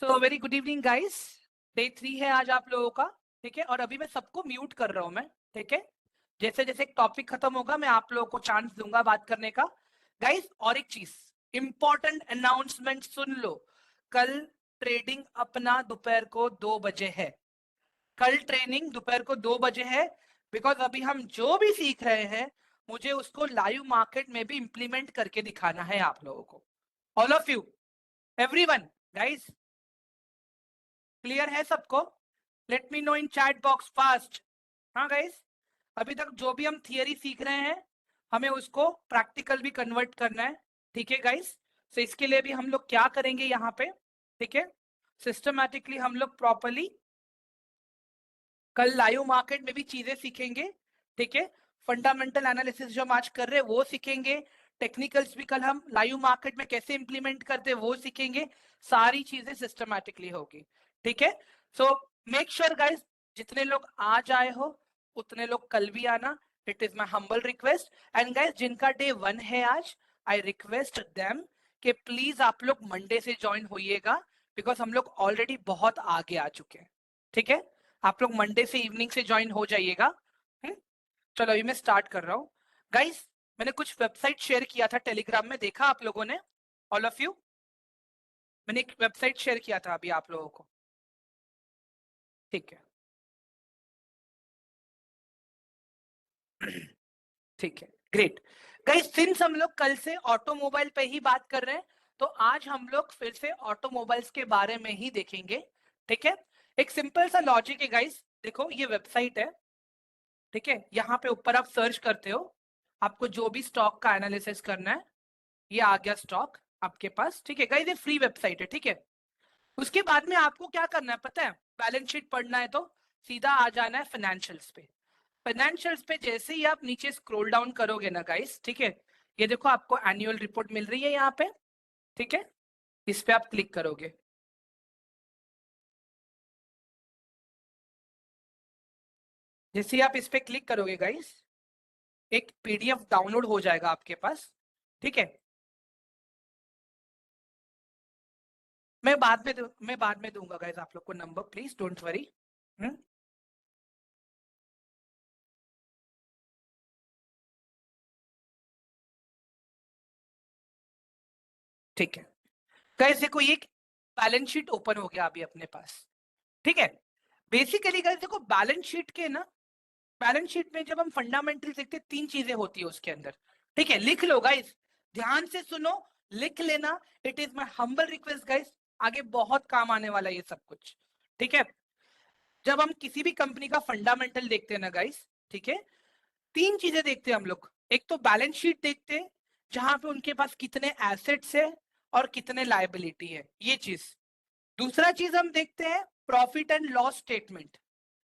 So very good evening guys. Day 3 है आज आप लोगों का, ठीक है। और अभी मैं सबको म्यूट कर रहा हूं मैं, ठीक है। जैसे जैसे एक टॉपिक खत्म होगा मैं आप लोगों को चांस दूंगा बात करने का। गाइस और एक चीज, इंपॉर्टेंट अनाउंसमेंट सुन लो। कल ट्रेडिंग अपना दोपहर को 2 बजे है। कल ट्रेनिंग दोपहर को 2 बजे है। बिकॉज अभी हम जो भी सीख रहे हैं मुझे उसको लाइव मार्केट में भी इंप्लीमेंट करके दिखाना है आप लोगों को। All of you, everyone, guys, clear है सबको? लेट मी नो इन चैट बॉक्स फास्ट। हाँ गाइस, अभी तक जो भी हम थियरी सीख रहे हैं हमें उसको प्रैक्टिकल भी कन्वर्ट करना है, ठीक है गाइस। तो इसके लिए भी हम लोग क्या करेंगे यहाँ पे, ठीक है। सिस्टमैटिकली हम लोग प्रॉपरली कल लाइव मार्केट में भी चीजें सीखेंगे, ठीक है। फंडामेंटल एनालिसिस जो हम आज कर रहे हैं वो सीखेंगे। टेक्निकल्स भी कल हम लाइव मार्केट में कैसे इंप्लीमेंट करते हैं वो सीखेंगे। सारी चीजें सिस्टमैटिकली होगी, ठीक है। सो मेक श्योर गाइस, जितने लोग आज आए हो उतने लोग कल भी आना। It is my humble request. And guys जिनका डे 1 है आज, आई रिक्वेस्ट देम कि प्लीज आप लोग मंडे से ज्वाइन होइएगा। बिकॉज हम लोग ऑलरेडी बहुत आगे आ चुके हैं, ठीक है। आप लोग मंडे से इवनिंग से ज्वाइन हो जाइएगा। चलो अभी मैं स्टार्ट कर रहा हूँ गाइस। मैंने कुछ वेबसाइट शेयर किया था टेलीग्राम में, देखा आप लोगों ने? ऑल ऑफ यू, मैंने एक वेबसाइट शेयर किया था अभी आप लोगों को, ठीक है। ठीक है, ग्रेट। गाइस सिंस हम लोग कल से ऑटोमोबाइल पे ही बात कर रहे हैं तो आज हम लोग फिर से ऑटोमोबाइल्स के बारे में ही देखेंगे, ठीक है। एक सिंपल सा लॉजिक है गाइस, देखो ये वेबसाइट है, ठीक है। यहाँ पे ऊपर आप सर्च करते हो, आपको जो भी स्टॉक का एनालिसिस करना है ये आ गया स्टॉक आपके पास, ठीक है गाइस। ये फ्री वेबसाइट है, ठीक है। उसके बाद में आपको क्या करना है पता है? बैलेंस शीट पढ़ना है तो सीधा आ जाना है फाइनेंशियल्स पे। फाइनेंशियल्स पे जैसे ही आप नीचे स्क्रॉल डाउन करोगे ना गाइस, ठीक है, ये देखो आपको एनुअल रिपोर्ट मिल रही है यहाँ पे, ठीक है। इस पे आप क्लिक करोगे, जैसे ही आप इस पे क्लिक करोगे गाइस एक पीडीएफ डाउनलोड हो जाएगा आपके पास, ठीक है। मैं बाद में दूंगा गाइस आप लोग को नंबर, प्लीज डोंट वरी। ठीक है गाइस, देखो ये बैलेंस शीट ओपन हो गया अभी अपने पास, ठीक है। बेसिकली गाइस देखो बैलेंस शीट के ना, बैलेंस शीट में जब हम फंडामेंटल देखते हैं 3 चीजें होती है उसके अंदर, ठीक है। लिख लो गाइस, ध्यान से सुनो, लिख लेना। It is my humble request guys, आगे बहुत काम आने वाला है ये सब कुछ, ठीक है। जब हम किसी भी कंपनी का फंडामेंटल देखते हैं ना गाइस, ठीक है, 3 चीजें देखते हैं हम लोग। एक तो बैलेंस शीट देखते हैं जहां पे उनके पास कितने एसेट्स है और कितने लायबिलिटी है, ये चीज। दूसरा चीज हम देखते हैं प्रॉफिट एंड लॉस स्टेटमेंट,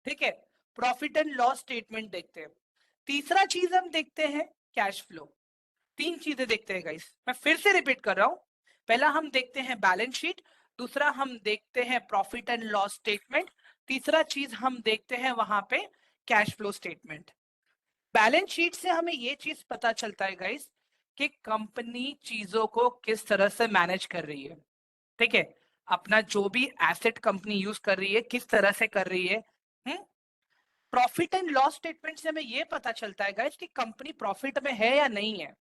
ठीक है। प्रॉफिट एंड लॉस स्टेटमेंट देखते हैं। तीसरा चीज हम देखते हैं कैश फ्लो। 3 चीजें देखते हैं गाइस, मैं फिर से रिपीट कर रहा हूं। पहला हम देखते हैं बैलेंस शीट, दूसरा हम देखते हैं प्रॉफिट एंड लॉस स्टेटमेंट, तीसरा चीज हम देखते हैं वहां पे cash flow statement. Balance sheet से हमें ये चीज पता चलता है गाइस कि कंपनी चीजों को किस तरह से मैनेज कर रही है, ठीक है। अपना जो भी एसेट कंपनी यूज कर रही है किस तरह से कर रही है। प्रॉफिट एंड लॉस स्टेटमेंट से हमें ये पता चलता है गाइस कि कंपनी प्रॉफिट में है या नहीं है,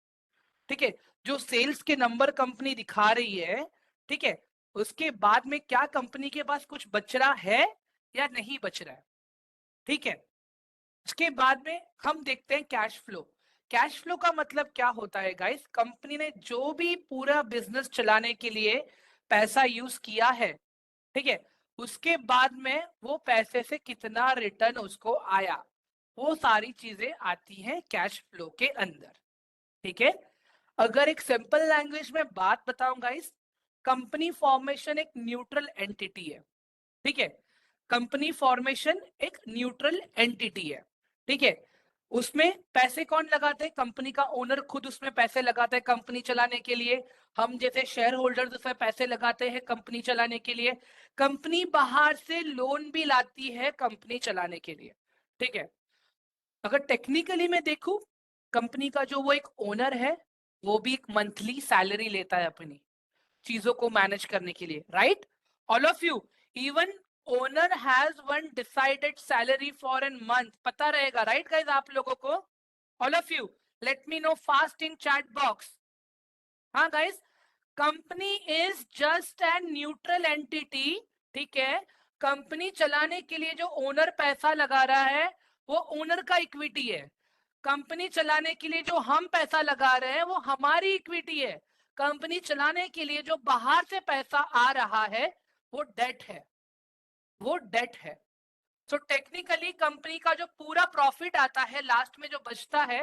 ठीक है। जो सेल्स के नंबर कंपनी दिखा रही है, ठीक है, उसके बाद में क्या कंपनी के पास कुछ बच रहा है या नहीं बच रहा है, ठीक है। उसके बाद में हम देखते हैं कैश फ्लो। कैश फ्लो का मतलब क्या होता है गाइस? कंपनी ने जो भी पूरा बिजनेस चलाने के लिए पैसा यूज किया है, ठीक है, उसके बाद में वो पैसे से कितना रिटर्न उसको आया, वो सारी चीजें आती हैं कैश फ्लो के अंदर, ठीक है। अगर एक सिंपल लैंग्वेज में बात बताऊं गाइस, कंपनी फॉर्मेशन एक न्यूट्रल एंटिटी है, ठीक है। कंपनी फॉर्मेशन एक न्यूट्रल एंटिटी है, ठीक है। उसमें पैसे कौन लगाते हैं? कंपनी का ओनर खुद उसमें पैसे लगाता है कंपनी चलाने के लिए। हम जैसे शेयर होल्डर्स उसमें पैसे लगाते हैं कंपनी चलाने के लिए। कंपनी बाहर से लोन भी लाती है कंपनी चलाने के लिए, ठीक है। अगर टेक्निकली मैं देखूं, कंपनी का जो वो एक ओनर है वो भी एक मंथली सैलरी लेता है अपनी चीजों को मैनेज करने के लिए, right. All of you, even owner has one decided salary for an month, पता रहेगा राइट गाइस आप लोगों को? All of you let me know fast in chat box. हाँ guys, company is just an neutral entity. ठीक है, company चलाने के लिए जो ओनर पैसा लगा रहा है वो ओनर का इक्विटी है. कंपनी चलाने के लिए जो हम पैसा लगा रहे हैं वो हमारी इक्विटी है. कंपनी चलाने के लिए जो बाहर से पैसा आ रहा है वो डेट है, वो डेट है. तो टेक्निकली कंपनी का जो पूरा प्रॉफिट आता है लास्ट में जो बचता है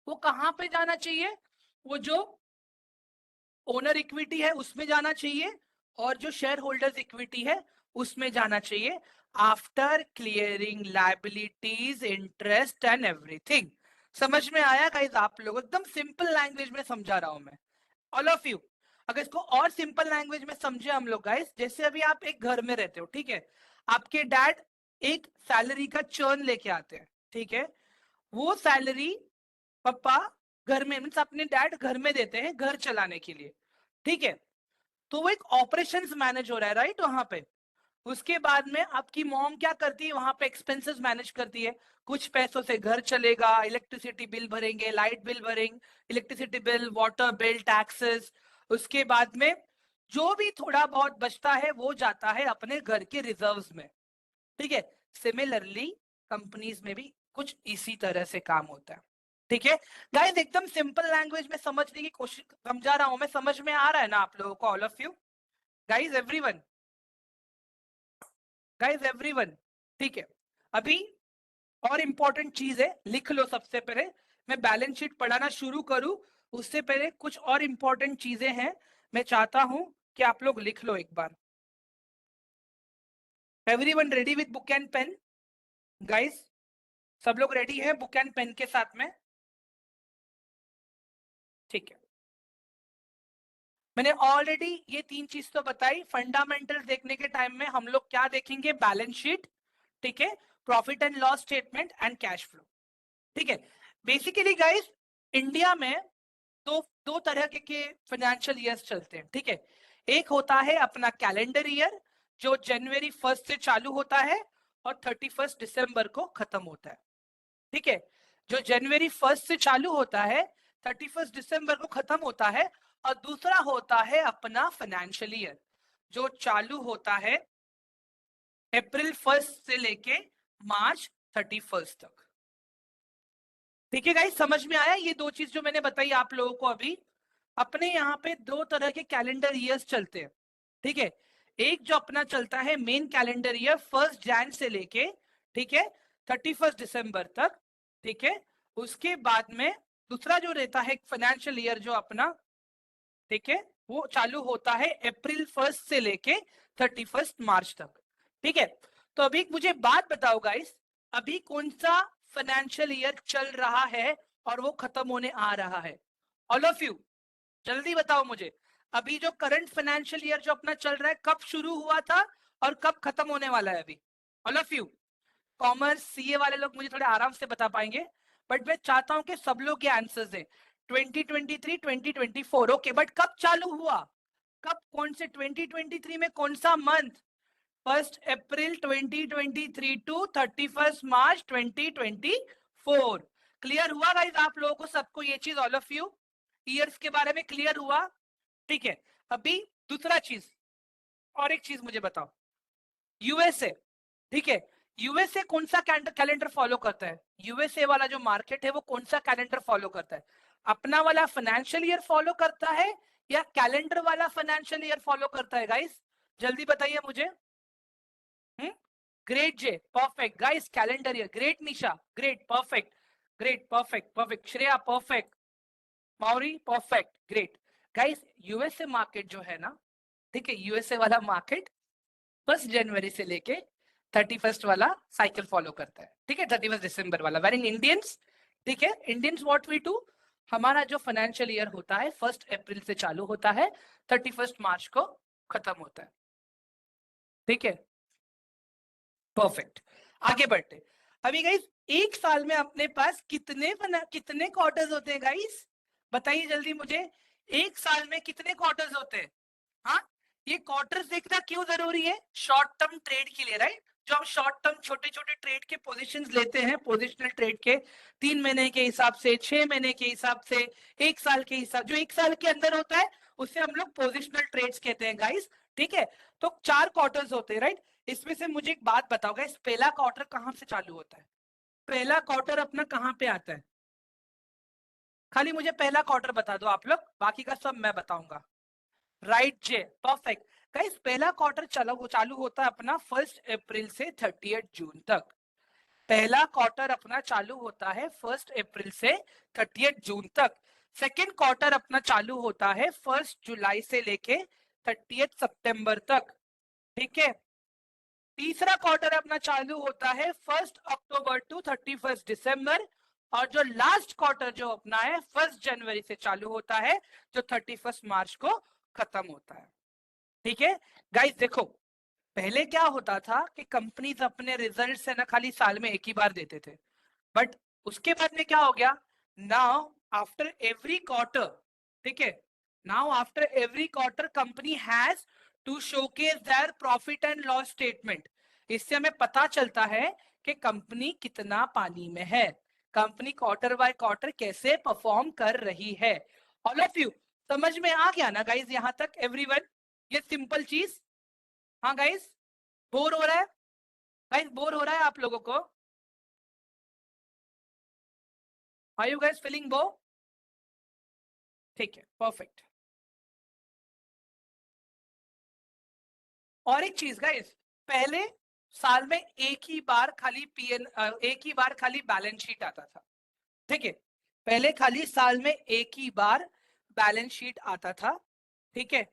वो कहां पे जाना चाहिए? वो जो ओनर इक्विटी है उसमें जाना चाहिए और जो शेयर होल्डर्स इक्विटी है उसमें जाना चाहिए, after clearing liabilities, interest and everything. समझ में आया गाइस आप लोग? एकदम सिंपल लैंग्वेज में समझा रहा हूं मैं, ऑल ऑफ यू. अगर इसको और सिंपल लैंग्वेज में समझे हम लोग गाइस, जैसे अभी आप एक घर में रहते हो, ठीक है, आपके डैड एक सैलरी का चर्न लेके आते हैं, ठीक है, वो सैलरी पापा घर में मीन्स अपने डैड घर में देते हैं घर चलाने के लिए, ठीक है. तो वो एक ऑपरेशंस मैनेज हो रहा है राइट वहां पे. उसके बाद में आपकी मॉम क्या करती है, वहां पे एक्सपेंसेस मैनेज करती है. कुछ पैसों से घर चलेगा, इलेक्ट्रिसिटी बिल भरेंगे, लाइट बिल भरेंगे, electricity bill, water bill, taxes. उसके बाद में जो भी थोड़ा बहुत बचता है वो जाता है अपने घर के रिजर्व्स में, ठीक है. सिमिलरली कंपनीज में भी कुछ इसी तरह से काम होता है, ठीक है. गाइस एकदम सिंपल लैंग्वेज में समझने की कोशिश समझा रहा हूं मैं, समझ में आ रहा है ना आप लोगों को? All of you guys, everyone, guys everyone, ठीक है. अभी और इंपॉर्टेंट चीज है, लिख लो. सबसे पहले मैं बैलेंस शीट पढ़ाना शुरू करूं उससे पहले कुछ और इंपॉर्टेंट चीजें हैं, मैं चाहता हूं कि आप लोग लिख लो एक बार. Everyone ready with book and pen? Guys सब लोग रेडी है बुक एंड पेन के साथ में? ठीक है. मैंने ऑलरेडी ये तीन चीज तो बताई. फंडामेंटल देखने के टाइम में हम लोग क्या देखेंगे? बैलेंस शीट, ठीक है, profit and loss statement and cash flow, ठीक है. बेसिकली गाइस इंडिया में दो दो तरह के फाइनेंशियल ईयर्स चलते हैं, ठीक है. एक होता है अपना कैलेंडर ईयर जो जनवरी 1 से चालू होता है और 31 दिसंबर को खत्म होता है, ठीक है. जो जनवरी 1 से चालू होता है 31 दिसंबर को खत्म होता है. और दूसरा होता है अपना फाइनेंशियल ईयर जो चालू होता है अप्रैल 1 से लेके मार्च 31 तक, ठीक है गाइस. समझ में आया ये दो चीज जो मैंने बताई आप लोगों को अभी? अपने यहाँ पे दो तरह के कैलेंडर ईयर्स चलते हैं, ठीक है. एक जो अपना चलता है मेन कैलेंडर ईयर 1 जैन से लेके, ठीक है, 31 दिसंबर तक, ठीक है. उसके बाद में दूसरा जो रहता है फाइनेंशियल ईयर जो अपना, ठीक है, वो चालू होता है अप्रैल 1 से लेके 31 मार्च तक, ठीक है. तो अभी मुझे बात बताओ गाइस, अभी कौन सा फाइनेंशियल ईयर चल रहा है और वो खत्म होने आ रहा है? ऑल ऑफ यू जल्दी बताओ मुझे, अभी जो करंट फाइनेंशियल ईयर जो अपना चल रहा है कब शुरू हुआ था और कब खत्म होने वाला है अभी? All of you commerce CA वाले लोग मुझे थोड़े आराम से बता पाएंगे, बट मैं चाहता हूं कि सब लोग ये आंसर्स दें. 2023 2024, ओके, बट कब चालू हुआ? कब, कौन से 2023 में कौन सा month? 1 April 2023 to 31 March 2024. Clear हुआ गाइस आप लोगों को सबको ये चीज? ऑल ऑफ यू ईयर्स के बारे में क्लियर हुआ? ठीक है. अभी दूसरा चीज, और एक चीज मुझे बताओ, यूएसए, ठीक है, यूएसए कौन सा कैलेंडर फॉलो करता है? यूएसए वाला जो मार्केट है वो कौन सा कैलेंडर फॉलो करता है? अपना वाला फाइनेंशियल ईयर फॉलो करता है या कैलेंडर वाला फाइनेंशियल ईयर फॉलो करता है गाइस? जल्दी बताइए मुझे. ग्रेट जे, perfect guys. Calendar year, great. Nisha great, perfect, great, perfect, perfect. Shreya perfect, Mauri perfect, great. Guys USA market जो है ना, ठीक है, यूएसए वाला मार्केट 1 जनवरी से लेके 31 वाला साइकिल फॉलो करता है, ठीक है, 31 दिसंबर वाला. वेरी इंडियंस, ठीक है, इंडियंस व्हाट वी डू, हमारा जो फाइनेंशियल ईयर होता है 1 अप्रैल से चालू होता है, 31 मार्च को खत्म होता है, ठीक है, परफेक्ट. आगे बढ़ते. अभी गाइस एक साल में अपने पास कितने क्वार्टर्स होते हैं गाइस? बताइए जल्दी मुझे, एक साल में कितने क्वार्टर्स होते हैं? हाँ, ये क्वार्टर्स देखना क्यों जरूरी है? शॉर्ट टर्म ट्रेड के लिए, राइट? जो हम शॉर्ट टर्म छोटे छोटे ट्रेड के पोजीशंस लेते हैं, पोजिशनल ट्रेड के 3 महीने के हिसाब से, 6 महीने के हिसाब से, 1 साल के हिसाब, जो 1 साल के अंदर होता है उसे हम लोग पोजिशनल ट्रेड्स कहते हैं गाइस, ठीक है? तो 4 क्वार्टर्स होते हैं, राइट? इसमें से मुझे एक बात बताओ गाइस, पहला क्वार्टर कहां से चालू होता है? पहला क्वार्टर अपना कहां पे आता है? खाली मुझे पहला क्वार्टर बता दो आप लोग, बाकी का सब मैं बताऊंगा। राइट जे, परफेक्ट। गाइस पहला क्वार्टर चालू होता है अपना 1 अप्रैल से 30 जून तक। पहला क्वार्टर अपना चालू होता है 1 अप्रैल से 30 जून तक। सेकेंड क्वार्टर अपना चालू होता है 1 जुलाई से लेके 30 सितंबर तक, ठीक है? तीसरा क्वार्टर अपना चालू होता है 1 अक्टूबर टू 31 दिसंबर। और जो लास्ट क्वार्टर जो अपना है 1 जनवरी से चालू होता है, जो 31 मार्च को खत्म होता है, ठीक है? गाइस देखो, पहले क्या होता था कि कंपनीज अपने रिजल्ट से ना खाली साल में एक ही बार देते थे, बट उसके बाद में क्या हो गया, नाउ आफ्टर एवरी क्वार्टर, ठीक है, now after every quarter company has to showcase their profit and loss statement. इससे हमें पता चलता है कि कंपनी कितना पानी में है, कंपनी क्वार्टर बाय क्वार्टर कैसे परफॉर्म कर रही है। ऑल ऑफ यू समझ में आ गया ना गाइस यहां तक? एवरीवन, ये सिंपल चीज। हाँ गाइस, बोर हो रहा है? गाइस बोर हो रहा है आप लोगों को? Are you guys feeling bore? ठीक है, परफेक्ट। और एक चीज गाइस, पहले साल में एक ही बार खाली एक ही बार खाली बैलेंस शीट आता था, ठीक है? पहले खाली साल में एक ही बार बैलेंस शीट आता था, ठीक है?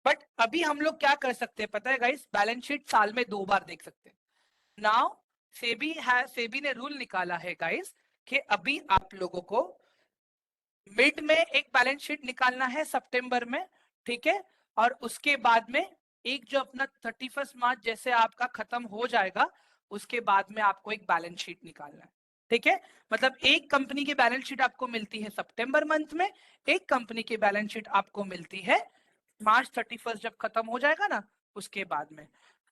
बट अभी हम लोग क्या कर सकते हैं पता है गाइस? बैलेंस शीट साल में 2 बार देख सकते हैं। नाउ सेबी ने रूल निकाला है गाइस कि अभी आप लोगों को मिड में एक बैलेंस शीट निकालना है सितंबर में, ठीक है? और उसके बाद में एक जो अपना 31 मार्च जैसे आपका खत्म हो जाएगा, उसके बाद में आपको एक बैलेंस शीट निकालना है, ठीक है? मतलब एक कंपनी की बैलेंस शीट आपको मिलती है सितंबर मंथ में, एक कंपनी की बैलेंस शीट आपको मिलती है मार्च 31 जब खत्म हो जाएगा ना, उसके बाद में।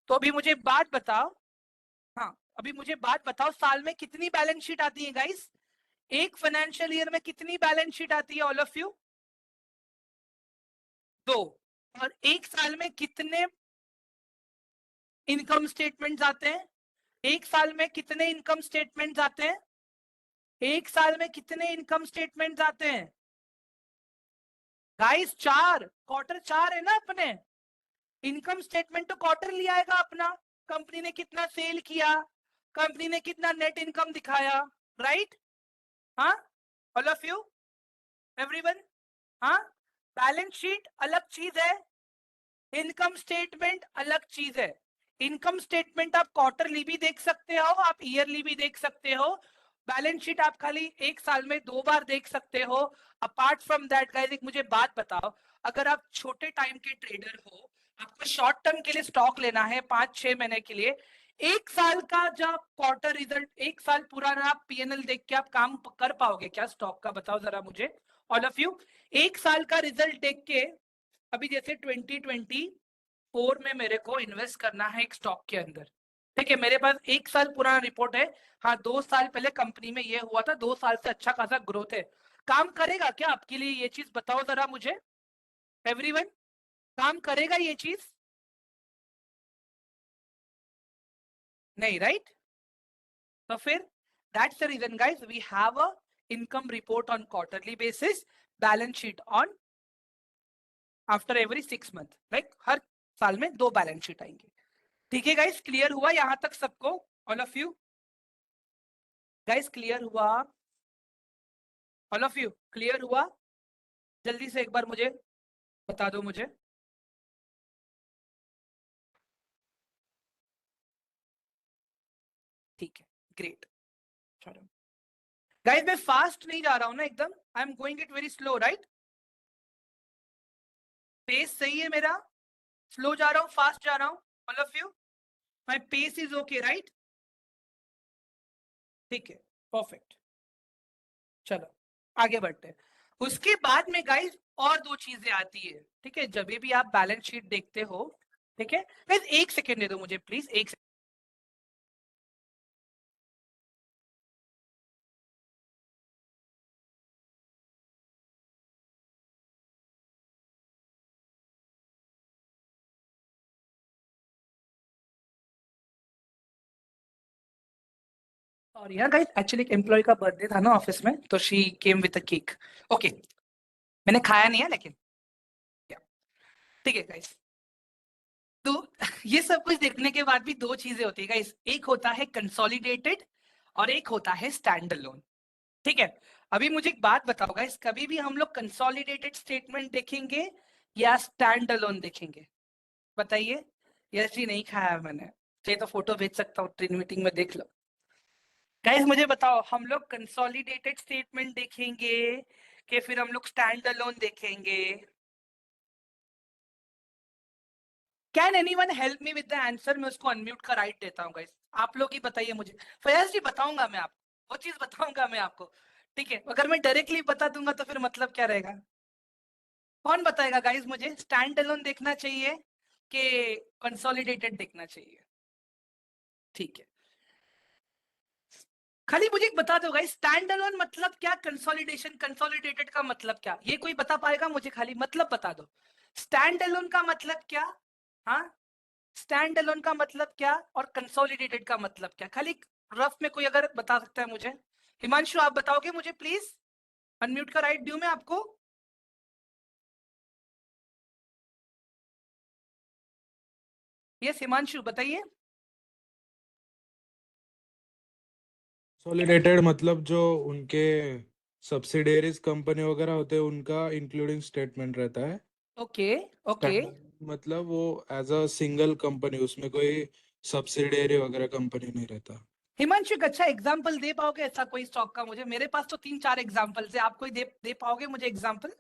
तो अभी मुझे बात बताओ, हाँ अभी मुझे बात बताओ, साल में कितनी बैलेंस शीट आती है गाइस? एक फाइनेंशियल ईयर में कितनी बैलेंस शीट आती है ऑल ऑफ यू? 2। और एक साल में कितने इनकम स्टेटमेंट्स आते हैं? एक साल में कितने इनकम स्टेटमेंट्स आते हैं? एक साल में कितने इनकम स्टेटमेंट्स आते हैं गाइस? 4, क्वार्टर 4 है ना अपने। इनकम स्टेटमेंट तो क्वार्टरली आएगा अपना, कंपनी ने कितना सेल किया, कंपनी ने कितना नेट इनकम दिखाया, राइट? हाँ, ऑल ऑफ यू, एवरीवन, हाँ? बैलेंस शीट अलग चीज है, इनकम स्टेटमेंट अलग चीज है। इनकम स्टेटमेंट आप क्वार्टरली भी देख सकते हो, आप ईयरली भी देख सकते हो। बैलेंस शीट आप खाली एक साल में 2 बार देख सकते हो। अपार्ट फ्रॉम दैट गाइस, एक मुझे बात बताओ, अगर आप छोटे टाइम के ट्रेडर हो, आपको शॉर्ट टर्म के लिए स्टॉक लेना है 5-6 महीने के लिए, एक साल का जब क्वार्टर रिजल्ट, एक साल पुराना आप पीएनएल देख के आप काम कर पाओगे क्या स्टॉक का? बताओ जरा मुझे, ऑल ऑफ यू। एक साल का रिजल्ट देख के, अभी जैसे 2024 में मेरे को इन्वेस्ट करना है एक स्टॉक के अंदर, ठीक है? मेरे पास एक साल पुराना रिपोर्ट है, हाँ 2 साल पहले कंपनी में ये हुआ था, 2 साल से अच्छा खासा ग्रोथ है। काम करेगा क्या आपके लिए ये चीज? बताओ जरा मुझे, एवरीवन, काम करेगा ये चीज? नहीं, राइट? तो फिर that's the reason guys, we have a income report on quarterly basis, balance sheet on after every 6 month, like हर साल में 2 बैलेंस शीट आएंगे, ठीक है गाइस? क्लियर हुआ यहां तक सबको, all of you? Guys clear हुआ? ऑल ऑफ यू क्लियर हुआ? जल्दी से एक बार मुझे बता दो मुझे। ठीक है, ग्रेट। चलो गाइस, मैं फास्ट नहीं जा रहा हूं ना एकदम, I am going it very slow, right? Pace सही है मेरा? स्लो जा रहा हूँ, फास्ट जा रहा हूँ? All of you, my pace is okay, right? ठीक है, परफेक्ट। चलो आगे बढ़ते हैं। उसके बाद में गाइस और दो चीजें आती है, ठीक है, जब भी आप बैलेंस शीट देखते हो, ठीक है गाइस, एक सेकेंड दे दो मुझे प्लीज, एक सेकेंड। और यार गाइस, एक्चुअली एक एम्प्लॉय का बर्थडे था ना ऑफिस में, तो she came with a cake. Okay, मैंने खाया नहीं है लेकिन, yeah, ठीक है गाइस। तो ये सब कुछ देखने के बाद भी दो चीजें होती है गाइस, एक होता है कंसोलिडेटेड और एक होता है स्टैंड अलोन, ठीक है। अभी मुझे एक बात बताओ गाइस, कभी भी हम लोग कंसोलिडेटेड स्टेटमेंट देखेंगे या स्टैंड अलोन देखेंगे? बताइए। यस जी, नहीं खाया है मैंने, चाहिए तो फोटो भेज सकता हूँ, ट्रेन मीटिंग में देख लो। गाइस मुझे बताओ, हम लोग कंसोलिडेटेड स्टेटमेंट देखेंगे कि फिर हम लोग स्टैंड अलोन देखेंगे? Can anyone help me with the answer? मैं उसको अनम्यूट का राइट देता हूँ गाइस, आप लोग ही बताइए मुझे। फयाज जी बताऊंगा मैं आपको, वो चीज बताऊंगा मैं आपको, ठीक है। अगर मैं डायरेक्टली बता दूंगा तो फिर मतलब क्या रहेगा? कौन बताएगा गाइस मुझे, स्टैंड अलोन देखना चाहिए कि कंसोलिडेटेड देखना चाहिए? ठीक है, खाली मुझे एक बता दो गाइस, स्टैंड अलोन मतलब क्या, कंसोलिडेशन कंसोलिडेटेड का मतलब क्या, ये कोई बता पाएगा मुझे? खाली मतलब बता दो, स्टैंड अलोन का मतलब क्या? हाँ, स्टैंड अलोन का मतलब क्या और कंसोलिडेटेड का मतलब क्या? खाली रफ में कोई अगर बता सकता है मुझे। हिमांशु आप बताओगे मुझे प्लीज? अनम्यूट का राइट दूं मैं आपको? यस हिमांशु बताइए। कंसोलिडेटेड मतलब जो उनके सब्सिडियरीज कंपनी वगैरह होते हैं उनका इंक्लूडिंग स्टेटमेंट रहता है। ओके। ओके, स्टैंडर्ड मतलब वो एज अ सिंगल कंपनी, उसमें कोई सब्सिडियरी वगैरह कंपनी नहीं रहता। हिमांशु एक अच्छा एग्जांपल दे पाओगे ऐसा कोई स्टॉक का? मुझे, मेरे पास तो तीन चार एग्जांपल है, आप कोई दे पाओगे मुझे एग्जांपल?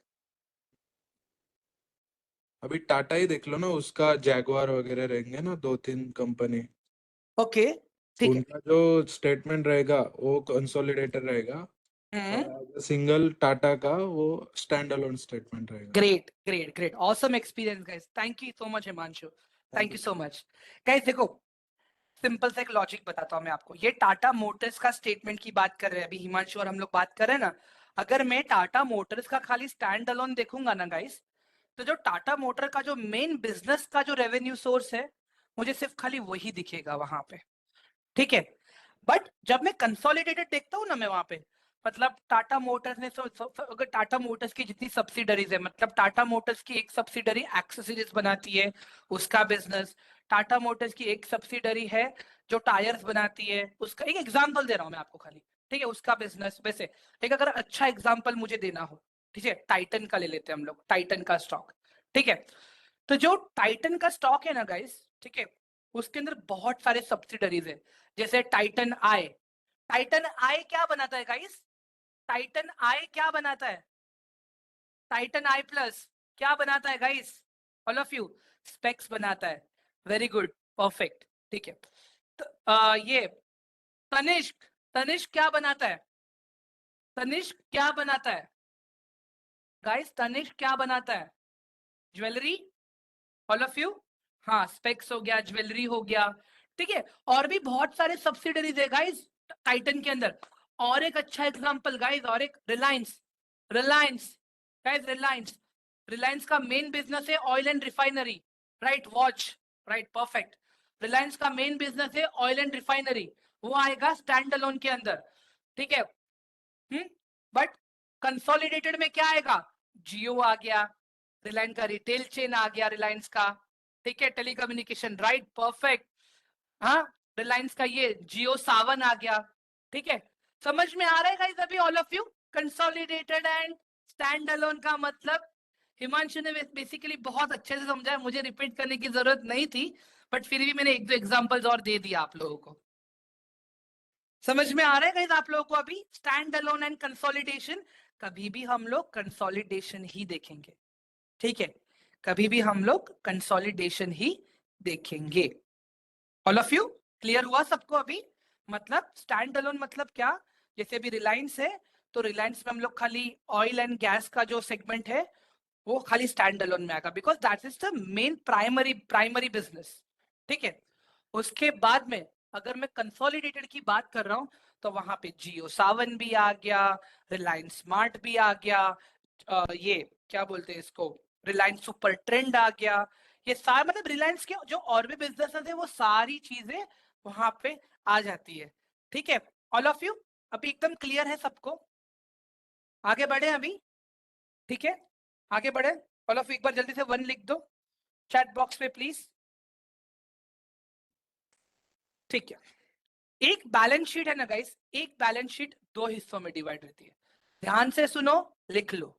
अभी टाटा ही देख लो ना, उसका जैगवार वगैरह रहेंगे ना, दो तीन कंपनी। ओके, ठीक है। उनका जो स्टेटमेंट रहेगा वो कंसोलिडेटेड रहेगा, हम्म। और सिंगल टाटा का वो स्टैंड अलोन स्टेटमेंट रहेगा। Great great great, awesome experience guys, thank you so much Himanshu, thank thank you you. So much. Guys देखो, सिंपल सा एक लॉजिक बताता हूँ मैं आपको, ये टाटा मोटर्स का स्टेटमेंट की बात कर रहे हैं अभी हिमांशु और हम लोग बात कर रहे हैं ना। अगर मैं टाटा मोटर्स का खाली स्टैंड अलोन देखूंगा ना गाइस, तो जो टाटा मोटर का जो मेन बिजनेस का जो रेवेन्यू सोर्स है, मुझे सिर्फ खाली वही दिखेगा वहां पे, ठीक है। बट जब मैं कंसोलिडेटेड देखता हूँ ना, मैं वहां पे, मतलब टाटा मोटर्स ने अगर टाटा मोटर्स की जितनी सब्सिडरीज है, मतलब टाटा मोटर्स की एक सब्सिडरी एक्सेसरीज बनाती है, उसका बिजनेस। टाटा मोटर्स की एक सब्सिडरी है जो टायर्स बनाती है, उसका एक एग्जांपल दे रहा हूं मैं आपको खाली, ठीक है, उसका बिजनेस। वैसे एक अगर अच्छा एग्जांपल मुझे देना हो, ठीक है, टाइटन का ले लेते हैं हम लोग, टाइटन का स्टॉक, ठीक है। तो जो टाइटन का स्टॉक है ना गाइस, ठीक है, उसके अंदर बहुत सारे सब्सिडरीज है, जैसे टाइटन आई। टाइटन आई क्या बनाता है गाइस? टाइटन आई क्या बनाता है? टाइटन आई प्लस क्या बनाता है guys? All of you, specs बनाता है। वेरी गुड, परफेक्ट, ठीक है। तो, ये तनिष्क, तनिष्क क्या बनाता है? तनिष्क क्या बनाता है गाइस? तनिष्क क्या बनाता है? ज्वेलरी। ऑल ऑफ यू, हाँ, स्पेक्स हो गया, ज्वेलरी हो गया, ठीक है। और भी बहुत सारे सब्सिडरीज है गाइस टाइटन के अंदर। और एक अच्छा एग्जांपल गाइस, और एक रिलायंस। रिलायंस, गाइस रिलायंस, रिलायंस का मेन बिजनेस है oil and refinery, right, watch, right, perfect. Reliance का मेन बिजनेस है ऑयल एंड रिफाइनरी, वो आएगा स्टैंड अलोन के अंदर, ठीक है। बट कंसोलिडेटेड में क्या आएगा? जियो आ गया, रिलायंस का रिटेल चेन आ गया रिलायंस का, ठीक है, टेलीकम्युनिकेशन, राइट, परफेक्ट। हाँ, रिलायंस का ये जियो सावन आ गया, ठीक है। समझ में आ रहा है गाइस अभी all of you, consolidated and stand alone का मतलब? हिमांशु ने बेसिकली बहुत अच्छे से समझाया, मुझे रिपीट करने की जरूरत नहीं थी, बट फिर भी मैंने एक दो एग्जांपल्स और दे दिया आप लोगों को। समझ में आ रहा है गाइस आप लोगों को अभी, स्टैंड अलोन एंड कंसोलिडेशन? कभी भी हम लोग कंसोलिडेशन ही देखेंगे, ठीक है, कभी भी हम लोग कंसोलिडेशन ही देखेंगे। ऑल ऑफ यू क्लियर हुआ सबको अभी? मतलब स्टैंड अलोन मतलब क्या, जैसे अभी रिलायंस है, तो रिलायंस में हम लोग खाली ऑयल एंड गैस का जो सेगमेंट है वो खाली स्टैंड अलोन में आएगा, because that is the main primary business. ठीक है, उसके बाद में अगर मैं कंसोलिडेटेड की बात कर रहा हूं तो वहां पे जियो सावन भी आ गया, रिलायंस स्मार्ट भी आ गया, ये क्या बोलते हैं इसको, रिलायंस सुपर ट्रेंड आ गया। ये सारे मतलब रिलायंस के जो और भी बिजनेसेस है वो सारी चीजें वहां पे आ जाती है। ठीक है, ऑल ऑफ यू अभी एकदम क्लियर है सबको? आगे बढ़े अभी? ठीक है, आगे बढ़े। ऑल ऑफ यू एक बार जल्दी से 1 लिख दो चैट बॉक्स में प्लीज। ठीक है, एक बैलेंस शीट है ना गाइस, एक बैलेंस शीट दो हिस्सों में डिवाइड रहती है। ध्यान से सुनो, लिख लो।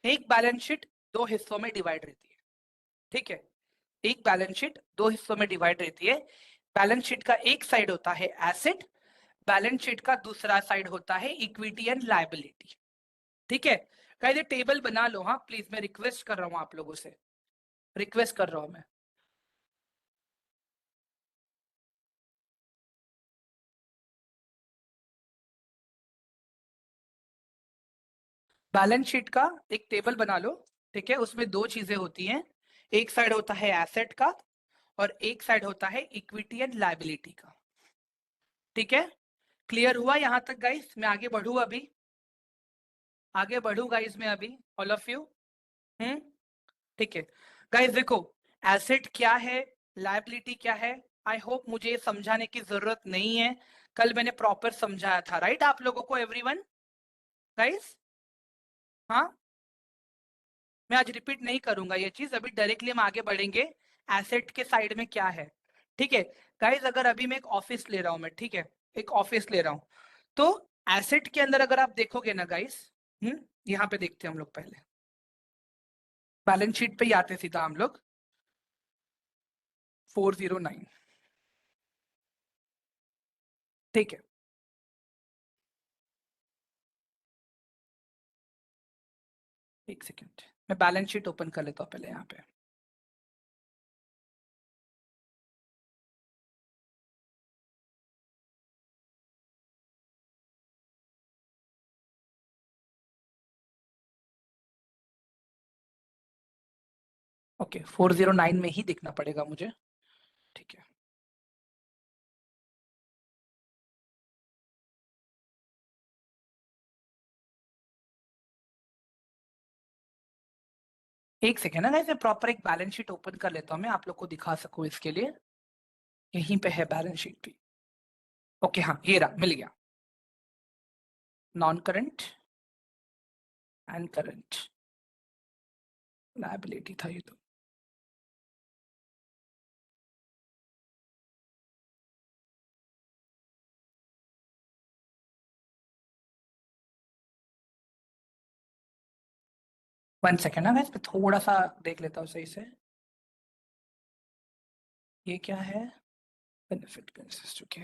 एक बैलेंस शीट दो हिस्सों में डिवाइड रहती है। ठीक है, एक बैलेंस शीट दो हिस्सों में डिवाइड रहती है। बैलेंस शीट का एक साइड होता है एसेट, बैलेंस शीट का दूसरा साइड होता है इक्विटी एंड लायबिलिटी। ठीक है गाइस, ये टेबल बना लो। हाँ प्लीज, मैं रिक्वेस्ट कर रहा हूँ आप लोगों से, रिक्वेस्ट कर रहा हूं मैं। बैलेंस शीट का एक टेबल बना लो। ठीक है, उसमें दो चीजें होती हैं, एक साइड होता है एसेट का और एक साइड होता है इक्विटी एंड लायबिलिटी का। ठीक है, क्लियर हुआ यहां तक गाइस? मैं आगे बढ़ू अभी, आगे बढ़ू गाइस मैं अभी, ऑल ऑफ यू। हम्म, ठीक है गाइस, देखो एसेट क्या है, लायबिलिटी क्या है, आई होप मुझे ये समझाने की जरूरत नहीं है, कल मैंने प्रॉपर समझाया था राइट आप लोगों को, एवरीवन गाइस? हाँ, मैं आज रिपीट नहीं करूंगा ये चीज, अभी डायरेक्टली हम आगे बढ़ेंगे। एसेट के साइड में क्या है? ठीक है गाइस, अगर अभी मैं एक ऑफिस ले रहा हूं मैं, ठीक है, एक ऑफिस ले रहा हूं, तो एसेट के अंदर अगर आप देखोगे ना गाइस, यहाँ पे देखते हैं हम लोग पहले, बैलेंस शीट पे ही आते सीधा हम लोग। 409। ठीक है, एक सेकेंड, मैं बैलेंस शीट ओपन कर लेता हूँ पहले यहाँ पे। ओके, 409 में ही देखना पड़ेगा मुझे। ठीक है, एक सेकेंड ना गाइस, मैं प्रॉपर एक बैलेंस शीट ओपन कर लेता हूँ, मैं आप लोग को दिखा सकूँ इसके लिए। यहीं पे है बैलेंस शीट भी। ओके हाँ, ये रहा, मिल गया। Non current and current liability था ये तो। वन सेकेंड ना मैं इसमें थोड़ा सा देख लेता हूँ सही से। ये क्या है? Benefit consist, okay.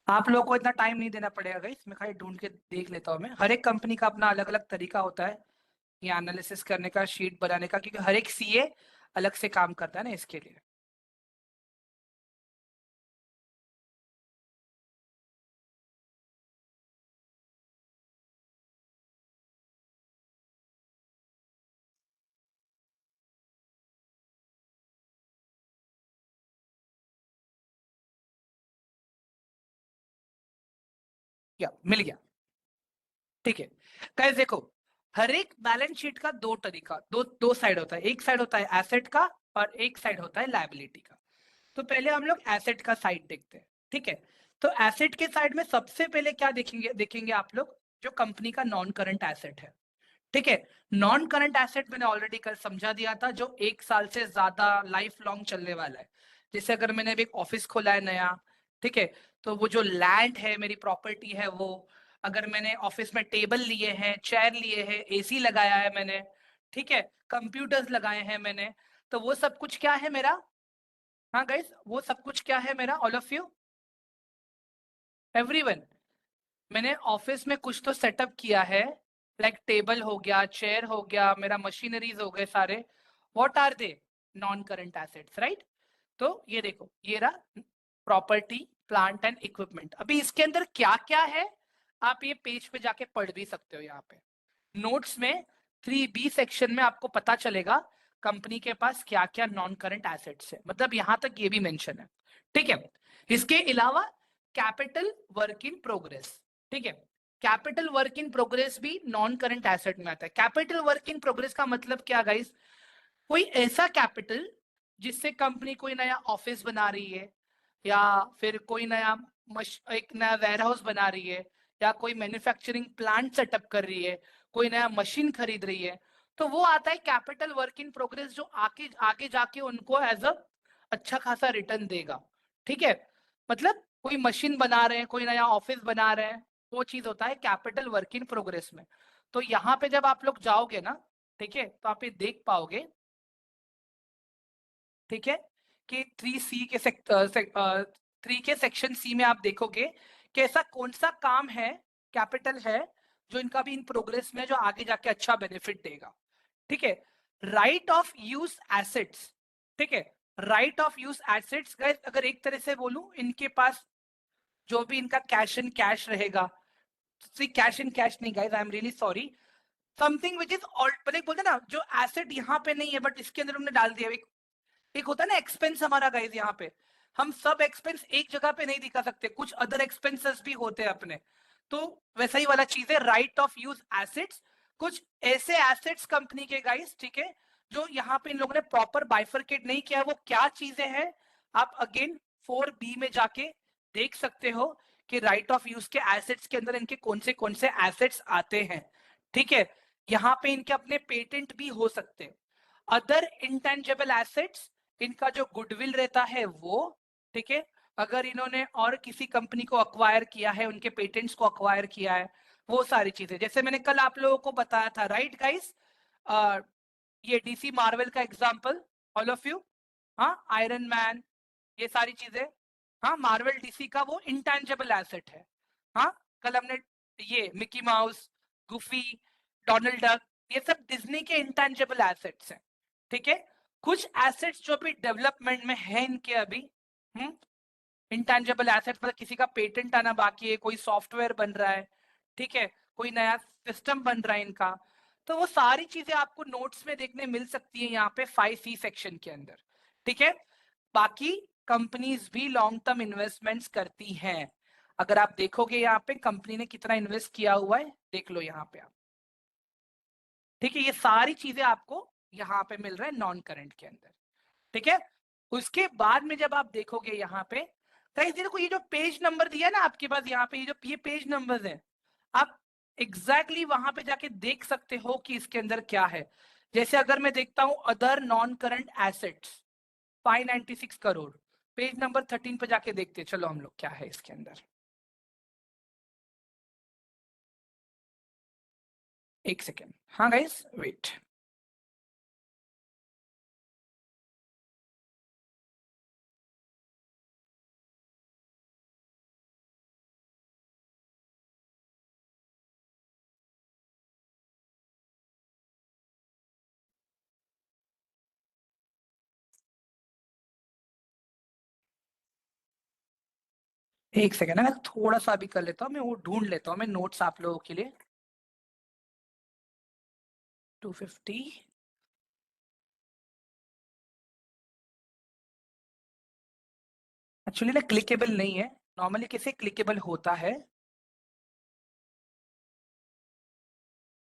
आप लोगों को इतना टाइम नहीं देना पड़ेगा गाइस, मैं खाली ढूंढ के देख लेता हूँ मैं। हर एक कंपनी का अपना अलग अलग तरीका होता है ये एनालिसिस करने का, शीट बनाने का, क्योंकि हर एक सीए अलग से काम करता है ना इसके लिए। या मिल गया। ठीक है गाइस, देखो हर एक बैलेंस शीट का दो तरीका, दो दो साइड होता है, एक साइड होता है एसेट का और एक साइड होता है लायबिलिटी का। तो पहले हम लोग एसेट का साइड देखते हैं। ठीक है, तो एसेट के साइड में सबसे पहले क्या देखेंगे, देखेंगे आप लोग जो कंपनी का नॉन करंट एसेट है। ठीक है, नॉन करंट एसेट मैंने ऑलरेडी कल समझा दिया था, जो 1 साल से ज्यादा लाइफ लॉन्ग चलने वाला है। जैसे अगर मैंने अभी एक ऑफिस खोला है नया, ठीक है, तो वो जो लैंड है मेरी प्रॉपर्टी है वो, अगर मैंने ऑफिस में टेबल लिए हैं, चेयर लिए हैं, एसी लगाया है मैंने, ठीक है, कंप्यूटर्स लगाए हैं मैंने, तो वो सब कुछ क्या है मेरा? हाँ गाइस, वो सब कुछ क्या है मेरा, ऑल ऑफ यू, एवरीवन? मैंने ऑफिस में कुछ तो सेटअप किया है, लाइक टेबल हो गया, चेयर हो गया, मेरा मशीनरीज हो गए सारे। What are they? Non current assets, right? तो ये देखो, ये रहा प्रॉपर्टी, प्लांट एंड इक्विपमेंट। अभी इसके अंदर क्या क्या है आप ये पेज पे जाके पढ़ भी सकते हो। यहाँ पे नोट्स में 3B सेक्शन में आपको पता चलेगा कंपनी के पास क्या क्या नॉन करंट एसेट्स है, मतलब यहां तक ये भी मेंशन है। ठीक है, इसके अलावा कैपिटल वर्क इन प्रोग्रेस। ठीक है, कैपिटल वर्क इन प्रोग्रेस भी नॉन करंट एसेट में आता है। कैपिटल वर्क इन प्रोग्रेस का मतलब क्या गाइस? कोई ऐसा कैपिटल जिससे कंपनी कोई नया ऑफिस बना रही है, या फिर कोई एक नया वेयरहाउस बना रही है, या कोई मैन्युफैक्चरिंग प्लांट सेटअप कर रही है, कोई नया मशीन खरीद रही है, तो वो आता है कैपिटल वर्क इन प्रोग्रेस, जो आगे आगे जाके उनको एज अ अच्छा खासा रिटर्न देगा। ठीक है, मतलब कोई मशीन बना रहे हैं, कोई नया ऑफिस बना रहे हैं, वो चीज होता है कैपिटल वर्क इन प्रोग्रेस में। तो यहाँ पे जब आप लोग जाओगे ना, ठीक है, तो आप ये देख पाओगे, ठीक है, कि 3C के 3 के सेक्शन सी में आप देखोगे कि ऐसा कौन सा काम है, कैपिटल है, जो इनका भी इन प्रोग्रेस में, जो आगे जाके अच्छा बेनिफिट देगा। ठीक है, राइट ऑफ यूज एसेट्स। ठीक है, right of use assets guys, अगर एक तरह से बोलूं, इनके पास जो भी इनका कैश एंड कैश रहेगा, कैश एंड कैश नहीं guys, I am really sorry, something which is all, बोलते ना जो एसेट यहाँ पे नहीं है बट इसके अंदर हमने डाल दिया, एक होता है ना एक्सपेंस हमारा गाइस, यहाँ पे हम सब एक्सपेंस एक जगह पे नहीं दिखा सकते, कुछ अदर एक्सपेंसेस भी होते हैं अपने, तो वैसा ही वाला चीज है राइट ऑफ यूज एसेट्स। कुछ ऐसे एसेट्स कंपनी के गाइस, ठीक है, जो यहाँ पे इन लोगों ने प्रॉपर बाइफरकेट नहीं किया, वो क्या चीजें हैं, आप अगेन 4B में जाके देख सकते हो कि राइट ऑफ यूज के एसेट्स के अंदर इनके कौन से एसेट्स आते हैं। ठीक है, यहाँ पे इनके अपने पेटेंट भी हो सकते हैं। अदर इंटेंजिबल एसेट्स, इनका जो गुडविल रहता है वो, ठीक है, अगर इन्होंने और किसी कंपनी को अक्वायर किया है, उनके पेटेंट्स को अक्वायर किया है, वो सारी चीजें, जैसे मैंने कल आप लोगों को बताया था, राइट गाइस, ये DC मार्वल का एग्जांपल, ऑल ऑफ यू, हाँ, आयरन मैन, ये सारी चीजें, हाँ, मार्वल DC का वो इंटेंजिबल एसेट है। हाँ, कल हमने ये Mickey mouse, goofy, Donald duck, ये सब डिज्नी के इंटेंजिबल एसेट्स हैं। ठीक है, कुछ एसेट्स जो भी डेवलपमेंट में है इनके अभी, इंटेंजिबल एसेट्स, मतलब किसी का पेटेंट आना बाकी है, कोई सॉफ्टवेयर बन रहा है, ठीक है, कोई नया सिस्टम बन रहा है इनका, तो वो सारी चीजें आपको नोट्स में देखने मिल सकती है यहाँ पे 5C सेक्शन के अंदर। ठीक है, बाकी कंपनीज भी लॉन्ग टर्म इन्वेस्टमेंट्स करती हैं। अगर आप देखोगे यहाँ पे कंपनी ने कितना इन्वेस्ट किया हुआ है, देख लो यहाँ पे आप। ठीक है, ये सारी चीजें आपको यहाँ पे मिल रहा है नॉन करंट के अंदर। ठीक है, उसके बाद में जब आप देखोगे यहाँ पे, गाइस देखो ये जो पेज नंबर दिया ना आपके पास, यहाँ पे ये पेज नंबर्स है, आप एग्जैक्टली वहां पे जाके देख सकते हो कि इसके अंदर क्या है। जैसे अगर मैं देखता हूं other non current assets 596 crore, page number 13 पे जाके देखते हैं, चलो हम लोग क्या है इसके अंदर। एक सेकेंड, हाँ गाइस वेट। एक सेकेंड, मैं थोड़ा सा भी कर लेता हूँ, मैं वो ढूंढ लेता हूँ मैं नोट्स आप लोगों के लिए। 250, एक्चुअली ना क्लिकेबल नहीं है, नॉर्मली कैसे क्लिकेबल होता है,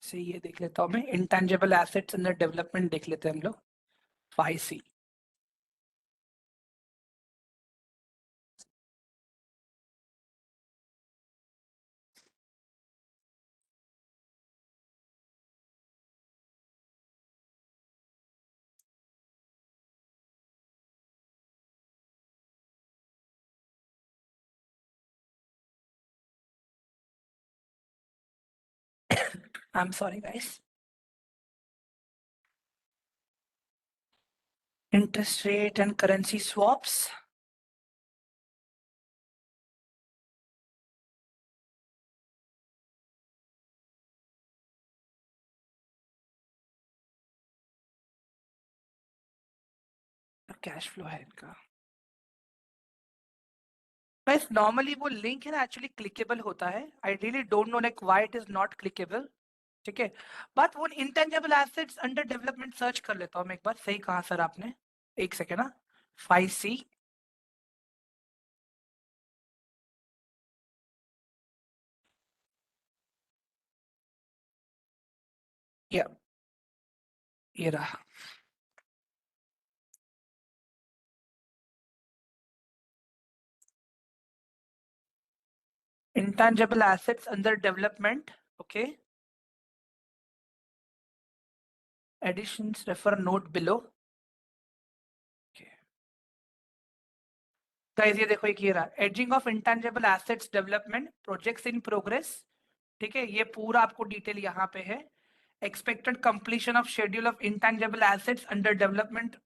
से ये देख लेता हूँ मैं, इंटेंजिबल एसेट्स अंडर डेवलपमेंट देख लेते हैं हम लोग, 5C। I am sorry guys, interest rate and currency swaps, cash flow है इनका। बस नॉर्मली वो लिंक है ना एक्चुअली क्लिकेबल होता है. I really don't know like why it is not clickable. ठीक है, बट वो intangible assets under development search कर लेता हूँ मैं एक बार. सही कहा सर आपने, एक सेकेंड ना. 5C. या ये रहा. intangible assets under development. Okay, additions refer note below. Okay. Guys ये देखो, एक ये रहा ageing of intangible assets development projects in progress. ठीक है, ये पूरा आपको डिटेल यहाँ पे है. Expected completion of schedule of intangible assets under development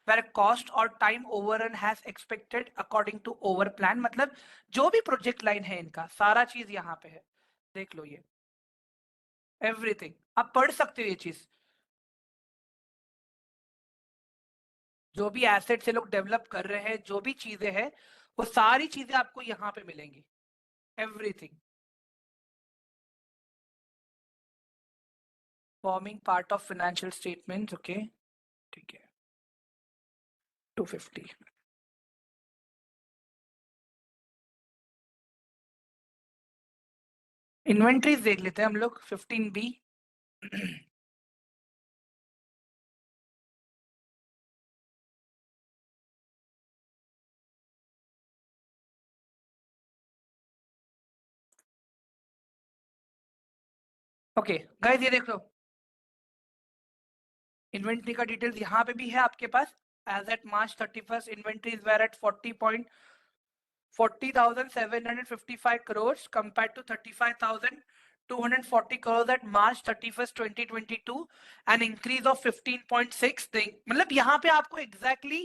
where cost or time overrun has expected according to over plan. मतलब जो भी प्रोजेक्ट लाइन है इनका सारा चीज यहाँ पे है. देख लो ये एवरीथिंग, आप पढ़ सकते हो ये चीज. जो भी एसेट से लोग डेवलप कर रहे हैं, जो भी चीजें हैं, वो सारी चीजें आपको यहाँ पे मिलेंगी. Everything forming part of financial statement. Okay, ठीक है. 250. इन्वेंट्रीज देख लेते हैं हम लोग. 15B. ओके गाइस ये देख लो, इन्वेंट्री का डिटेल्स यहाँ पे भी है आपके पास. As at March 31st inventories were at 40,755 crores compared to 35,240 crores at March 31st 2022, an increase of 15.6. मतलब यहाँ पे आपको exactly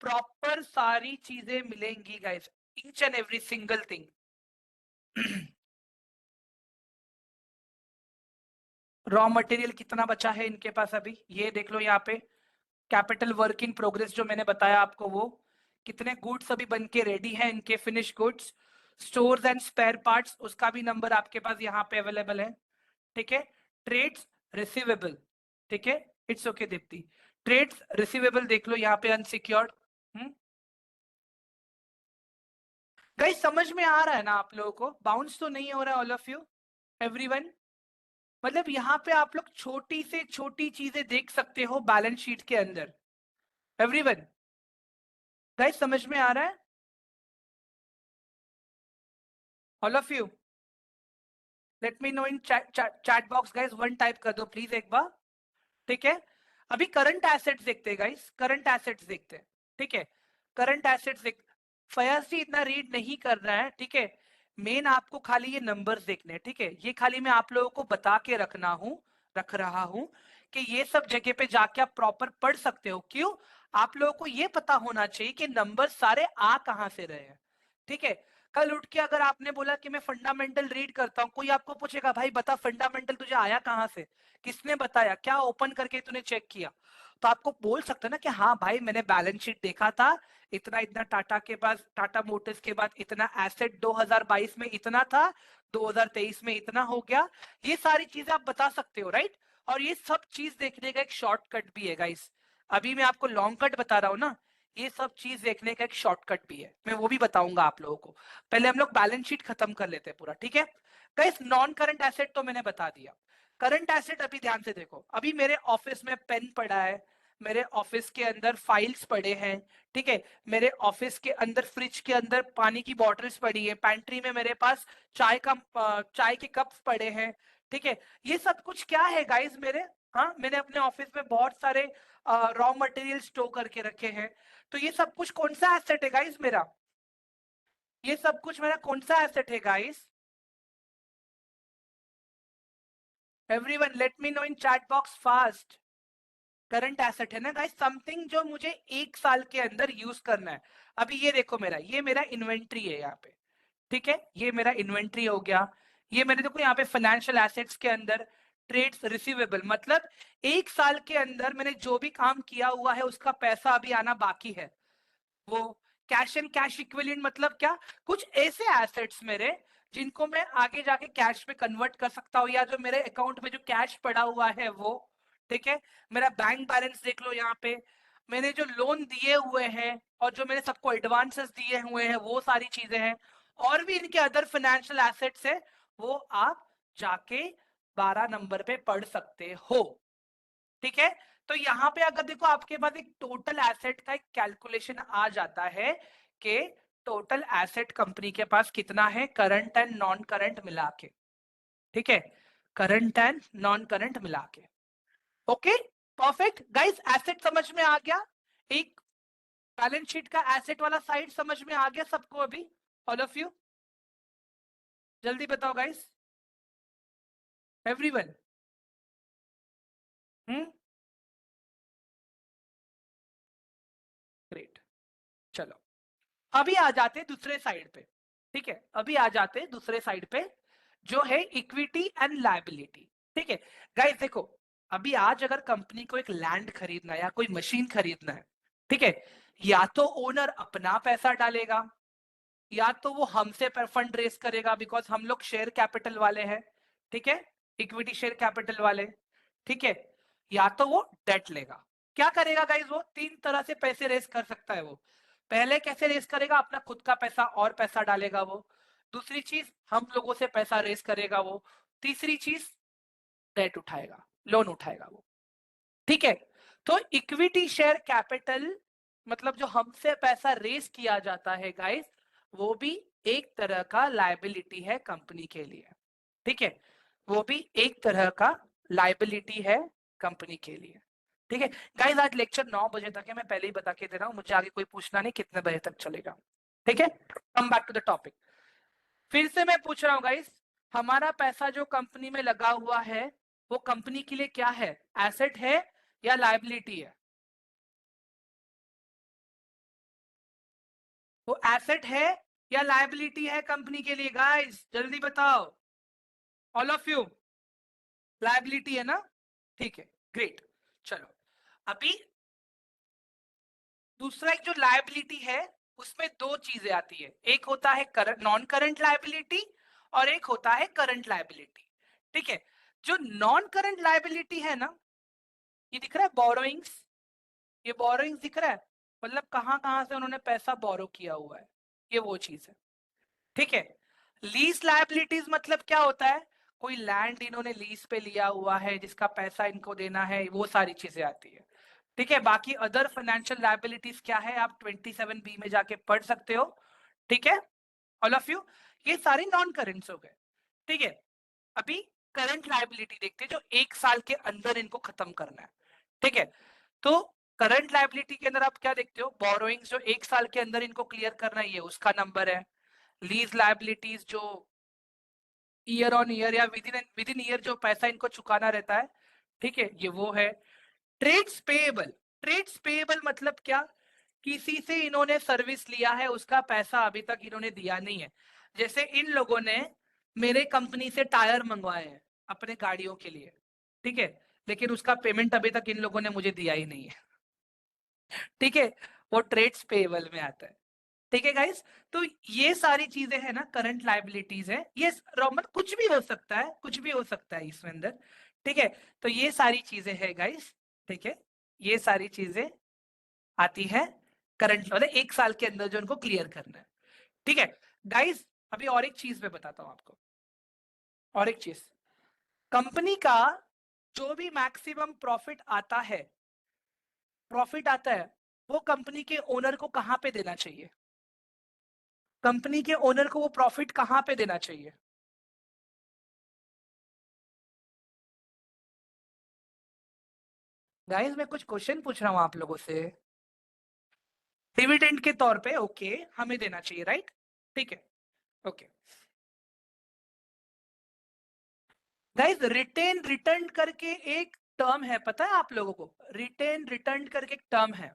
प्रॉपर सारी चीजें मिलेंगी guys, each and every single thing. Raw material कितना बचा है इनके पास अभी, ये देख लो यहाँ पे. कैपिटल वर्क इन प्रोग्रेस जो मैंने बताया आपको, वो कितने गुड्स अभी बन के रेडी है इनके, finish goods. Stores and spare parts, उसका भी नंबर आपके पास यहाँ पे अवेलेबल है. ठीक है. Trades receivable. ठीक है, it's okay Deepti. Trades receivable देख लो यहाँ पे अनसिक्योर्ड. गाइस समझ में आ रहा है ना आप लोगों को? बाउंस तो नहीं हो रहा है ऑल ऑफ यू, एवरीवन? मतलब यहाँ पे आप लोग छोटी से छोटी चीजें देख सकते हो बैलेंस शीट के अंदर. एवरीवन गाइस समझ में आ रहा है all of you? Let me no in chat box guys, one type कर दो प्लीज एक बार. ठीक है, अभी करंट एसेट्स देखते हैं गाइस, करंट एसेट्स देखते हैं. ठीक है, करंट एसेट्स देख. फयाज जी इतना रीड नहीं कर रहा है. ठीक है, मेन आपको खाली ये नंबर्स देखने हैं. ठीक है, ये खाली मैं आप लोगों को बता के रख रहा हूं कि ये सब जगह पे जाके आप प्रॉपर पढ़ सकते हो. क्यों? आप लोगों को ये पता होना चाहिए कि नंबर सारे आ कहां से रहे हैं. ठीक है, कल उठ के अगर आपने बोला कि मैं फंडामेंटल रीड करता हूं, कोई आपको पूछेगा भाई बता फंडामेंटल तुझे आया कहां से, किसने बताया, क्या ओपन करके तूने चेक किया? तो आपको बोल सकते ना कि हाँ भाई मैंने बैलेंस शीट देखा था, इतना इतना टाटा के पास, टाटा मोटर्स के बाद इतना एसेट 2022 में इतना था, 2023 में इतना हो गया. ये सारी चीजें आप बता सकते हो, राइट? और ये सब चीज देखने का एक शॉर्टकट भी है गाइस. अभी मैं आपको लॉन्ग कट बता रहा हूँ ना, ये सब चीज देखने का एक शॉर्टकट भी है, मैं वो भी बताऊंगा आप लोगों को. पहले हम लोग बैलेंस शीट खत्म कर लेते हैं पूरा. ठीक है गाइस, नॉन करंट एसेट तो मैंने बता दिया. करंट एसेट अभी ध्यान से देखो. अभी मेरे ऑफिस में पेन पड़ा है, मेरे ऑफिस के अंदर फाइल्स पड़े हैं. ठीक है, मेरे ऑफिस के अंदर फ्रिज के अंदर पानी की बॉटल्स पड़ी है, पैंट्री में मेरे पास चाय के कप्स पड़े हैं. ठीक है, ये सब कुछ क्या है गाइस मेरे? हाँ, मैंने अपने ऑफिस में बहुत सारे रॉ मटेरियल स्टोर करके रखे हैं. तो ये सब कुछ कौन सा एसेट है गाइस मेरा? ये सब कुछ मेरा कौन सा एसेट है guys? Everyone late me no इन chat box fast. Current asset है ना गाइस, समथिंग जो मुझे एक साल के अंदर यूज करना है. अभी ये देखो मेरा, ये मेरा इन्वेंट्री है यहाँ पे. ठीक है, ये मेरा इन्वेंट्री हो गया. ये मैंने देखो यहाँ पे फाइनेंशियल एसेट्स के अंदर ट्रेड्स रिसीवेबल, मतलब एक साल के अंदर मैंने जो भी काम किया हुआ है उसका पैसा अभी आना बाकी है. वो कैश एंड कैश इक्विवेलेंट मतलब क्या, कुछ ऐसे एसेट्स मेरे जिनको मैं आगे जाके कैश में कन्वर्ट कर सकता हूँ, या जो मेरे अकाउंट में जो कैश पड़ा हुआ है वो, ठीक है। मेरा बैंक बैलेंस देख लो यहाँ पे, मैंने जो लोन दिए हुए हैं और जो मैंने सबको एडवांसेस दिए हुए हैं वो सारी चीजें हैं, और भी इनके अदर फाइनेंशियल एसेट्स है, वो आप जाके 12 नंबर पे पढ़ सकते हो, ठीक है। तो यहाँ पे अगर देखो आपके पास एक टोटल एसेट का एक कैलकुलेशन आ जाता है कि टोटल एसेट कंपनी के पास कितना है, करंट एंड नॉन करंट मिला के, ठीक है, करंट एंड नॉन करंट मिला के। ओके, परफेक्ट गाइस, एसेट समझ में आ गया, एक बैलेंस शीट का एसेट वाला साइड समझ में आ गया सबको अभी, ऑल ऑफ यू, जल्दी बताओ गाइस, एवरीवन। ग्रेट, चलो अभी आ जाते दूसरे साइड पे, ठीक है, अभी आ जाते दूसरे साइड पे जो है इक्विटी एंड लायबिलिटी, ठीक है। गाइस देखो, अभी आज अगर कंपनी को एक लैंड खरीदना है या कोई मशीन खरीदना है, ठीक है, या तो ओनर अपना पैसा डालेगा, या तो वो हमसे फंड रेस करेगा, बिकॉज हम लोग शेयर कैपिटल वाले हैं, ठीक है, इक्विटी शेयर कैपिटल वाले, ठीक है, या तो वो डेट लेगा। क्या करेगा गाइस, वो तीन तरह से पैसे रेस कर सकता है वो। पहले कैसे रेस करेगा, अपना खुद का पैसा और पैसा डालेगा वो, दूसरी चीज हम लोगों से पैसा रेस करेगा वो, तीसरी चीज डेट उठाएगा, लोन उठाएगा वो, ठीक है। तो इक्विटी शेयर कैपिटल मतलब जो हमसे पैसा रेस किया जाता है गाइस, वो भी एक तरह का लायबिलिटी है कंपनी के लिए, ठीक है, वो भी एक तरह का लायबिलिटी है कंपनी के लिए, ठीक है। गाइस आज लेक्चर 9 बजे तक है, मैं पहले ही बता के दे रहा हूं, मुझे आगे कोई पूछना नहीं कितने बजे तक चलेगा, ठीक है। Come back to the topic, फिर से मैं पूछ रहा हूं गाइस, हमारा पैसा जो कंपनी में लगा हुआ है वो कंपनी के लिए क्या है, एसेट है या लायबिलिटी है? वो एसेट है या लायबिलिटी है कंपनी के लिए गाइस, जल्दी बताओ, ऑल ऑफ यू, लायबिलिटी है ना, ठीक है, ग्रेट। चलो अभी दूसरा एक जो लायबिलिटी है उसमें दो चीजें आती है, एक होता है करंट नॉन करंट लायबिलिटी और एक होता है करंट लायबिलिटी, ठीक है। जो नॉन करंट लायबिलिटी है ना, ये दिख रहा है बोरोइंग्स, ये बोरोइंग्स दिख रहा है, मतलब कहां कहां से उन्होंने पैसा बोरो किया हुआ है, ये वो चीज है, ठीक है। लीज लायबिलिटीज मतलब क्या होता है, कोई लैंड इन्होंने लीज पे लिया हुआ है जिसका पैसा इनको देना है, वो सारी चीजें आती है, ठीक है। बाकी अदर फाइनेंशियल लायबिलिटीज क्या है आप 27B में जाके पढ़ सकते हो, ठीक है, ऑल ऑफ यू। ये सारे नॉन करेंट्स हो गए, ठीक है। अभी करंट लायबिलिटी देखते हैं जो एक साल के अंदर इनको खत्म करना है, ठीक है। तो करंट लायबिलिटी के अंदर आप क्या देखते हो, बोरोइंग्स जो एक साल के अंदर इनको क्लियर करना है, ये उसका नंबर है। लीज लायबिलिटीज जो ईयर ऑन ईयर या विद इन ईयर जो पैसा इनको चुकाना रहता है, ठीक है, ये वो है। ट्रेड्स पेएबल, ट्रेड्स पेएबल मतलब क्या, किसी से इन्होंने सर्विस लिया है, उसका पैसा अभी तक इन्होंने दिया नहीं है, जैसे इन लोगों ने मेरे कंपनी से टायर मंगवाए हैं अपने गाड़ियों के लिए, ठीक है, लेकिन उसका पेमेंट अभी तक इन लोगों ने मुझे दिया ही नहीं है, ठीक है, वो ट्रेड्स पेएबल में आता है, ठीक है गाइस। तो ये सारी चीजें है ना करंट लायबिलिटीज है, ये रॉमन कुछ भी हो सकता है, कुछ भी हो सकता है इसमें अंदर, ठीक है। तो ये सारी चीजें है गाइस, ठीक है, ये सारी चीजें आती है करंट मतलब एक साल के अंदर जो उनको क्लियर करना है, ठीक है गाइस। अभी और एक चीज मैं बताता हूं आपको, और एक चीज, कंपनी का जो भी मैक्सिमम प्रॉफिट आता है, प्रॉफिट आता है, वो कंपनी के ओनर को कहां पे देना चाहिए, कंपनी के ओनर को वो प्रॉफिट कहां पे देना चाहिए? गाइस मैं कुछ क्वेश्चन पूछ रहा हूं आप लोगों से, डिविडेंड के तौर पे, ओके, हमें देना चाहिए, राइट, ठीक है, ओके। गाइस रिटेन रिटर्न करके एक टर्म है, पता है आप लोगों को, रिटेन रिटर्न करके एक टर्म है,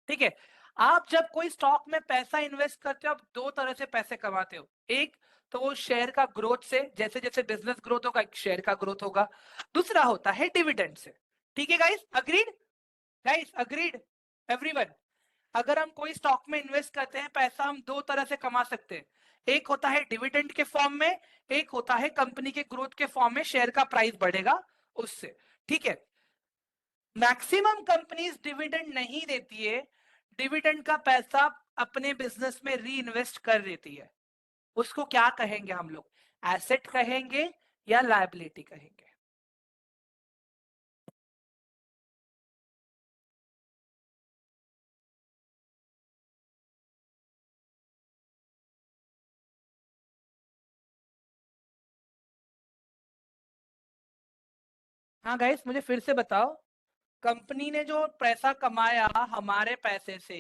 ठीक है। आप जब कोई स्टॉक में पैसा इन्वेस्ट करते हो, आप दो तरह से पैसे कमाते हो, एक तो वो शेयर का ग्रोथ से, जैसे जैसे बिजनेस ग्रोथ होगा एक शेयर का ग्रोथ होगा, दूसरा होता है डिविडेंड से, ठीक है guys, agreed, guys agreed, everyone, अगर हम कोई स्टॉक में इन्वेस्ट करते हैं, पैसा हम दो तरह से कमा सकते हैं। एक होता है डिविडेंड के फॉर्म में, एक होता है कंपनी के ग्रोथ के फॉर्म में, शेयर का प्राइस बढ़ेगा उससे। ठीक है, मैक्सिमम कंपनीज डिविडेंड नहीं देती है, डिविडेंड का पैसा अपने बिजनेस में री इन्वेस्ट कर देती है। उसको क्या कहेंगे हम लोग, एसेट कहेंगे या लायबिलिटी कहेंगे? हाँ गाइस, मुझे फिर से बताओ, कंपनी ने जो पैसा कमाया हमारे पैसे से,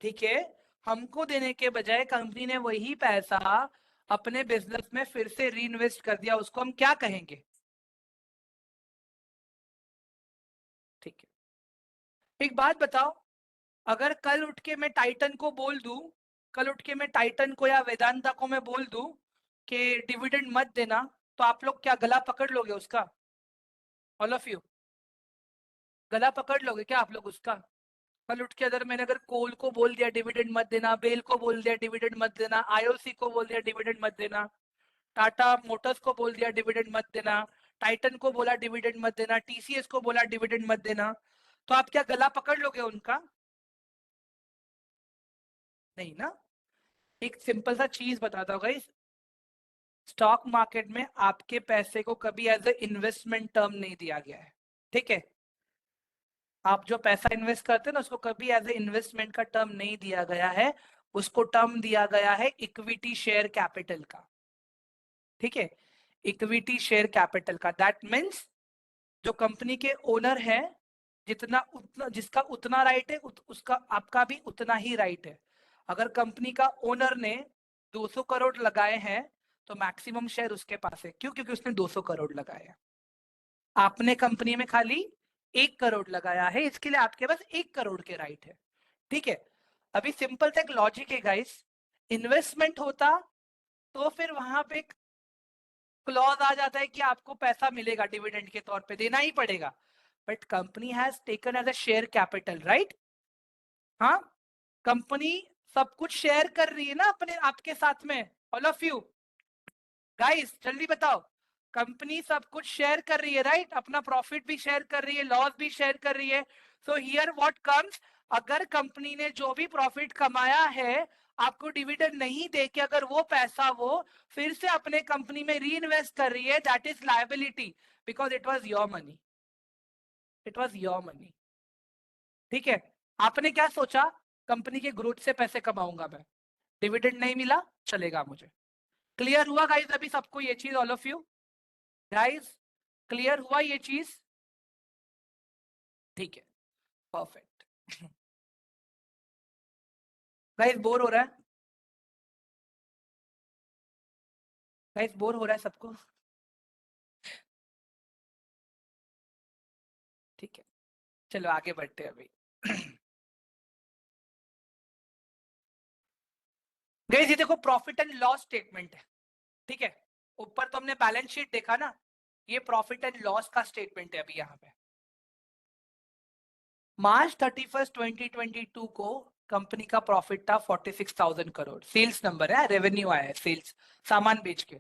ठीक है, हमको देने के बजाय कंपनी ने वही पैसा अपने बिजनेस में फिर से री इन्वेस्ट कर दिया, उसको हम क्या कहेंगे? ठीक है, एक बात बताओ, अगर कल उठ के मैं टाइटन को बोल दूं, कल उठ के मैं टाइटन को या वेदांता को मैं बोल दूं कि डिविडेंड मत देना, तो आप लोग क्या गला पकड़ लोगे उसका? ऑल ऑफ यू गला पकड़ लोगे क्या आप लोग उसका? कल उठ के अगर कोल को बोल दिया डिविडेंड मत देना, बेल को बोल दिया डिविडेंड मत देना, आईओसी को बोल दिया डिविडेंड मत देना, टाटा मोटर्स को बोल दिया डिविडेंड मत देना, टाइटन को बोला डिविडेंड मत देना, टीसीएस को बोला डिविडेंड मत देना, तो आप क्या गला पकड़ लोगे उनका? नहीं ना। एक सिंपल सा चीज बताता हूँ गाइस, स्टॉक मार्केट में आपके पैसे को कभी एज ए इन्वेस्टमेंट टर्म नहीं दिया गया है। ठीक है, आप जो पैसा इन्वेस्ट करते हैं ना, उसको कभी एज ए इन्वेस्टमेंट का टर्म नहीं दिया गया है, उसको टर्म दिया गया है इक्विटी शेयर कैपिटल का। ठीक है, इक्विटी शेयर कैपिटल का, दैट मीन्स जो कंपनी के ओनर है, जितना उतना जिसका उतना राइट है, उसका आपका भी उतना ही राइट है। अगर कंपनी का ओनर ने 200 करोड़ लगाए हैं, तो मैक्सिमम शेयर उसके पास है। क्यों? क्योंकि उसने 200 करोड़ लगाए हैं। आपने कंपनी में खाली 1 करोड़ लगाया है, इसके लिए आपके पास 1 करोड़ के राइट है। ठीक है, अभी सिंपल सा एक लॉजिक है गाइस, इन्वेस्टमेंट होता तो फिर वहां पे एक क्लॉज आ जाता है कि आपको पैसा मिलेगा, डिविडेंड के तौर पे देना ही पड़ेगा। But company has taken as a share capital, right? हाँ, कंपनी सब कुछ शेयर कर रही है ना अपने आपके साथ में। ऑल ऑफ यू गाइस जल्दी बताओ, कंपनी सब कुछ शेयर कर रही है, राइट? अपना प्रॉफिट भी शेयर कर रही है, लॉस भी शेयर कर रही है। सो हियर व्हाट कम्स, अगर कंपनी ने जो भी प्रॉफिट कमाया है, आपको डिविडेंड नहीं दे के अगर वो पैसा वो फिर से अपने कंपनी में री इन्वेस्ट कर रही है, that is liability, because it was your money, it was your money. ठीक है, आपने क्या सोचा, कंपनी के ग्रोथ से पैसे कमाऊंगा मैं, डिविडेंड नहीं मिला चलेगा मुझे। क्लियर हुआ गाइस अभी सबको ये चीज? All of you guys, clear हुआ ये चीज? ठीक है, परफेक्ट। गाइस बोर हो रहा है? गाइस बोर हो रहा है सबको? ठीक है, चलो आगे बढ़ते हैं अभी। गाइस ये देखो प्रॉफिट एंड लॉस स्टेटमेंट है। ठीक है, ऊपर तो हमने बैलेंस शीट देखा ना, ये प्रॉफिट एंड लॉस का स्टेटमेंट है अभी यहाँ पे। मार्च 31 2022 को कंपनी का प्रॉफिट था 46,000 करोड़, सेल्स नंबर है, रेवेन्यू आया है, सेल्स, सामान बेच के।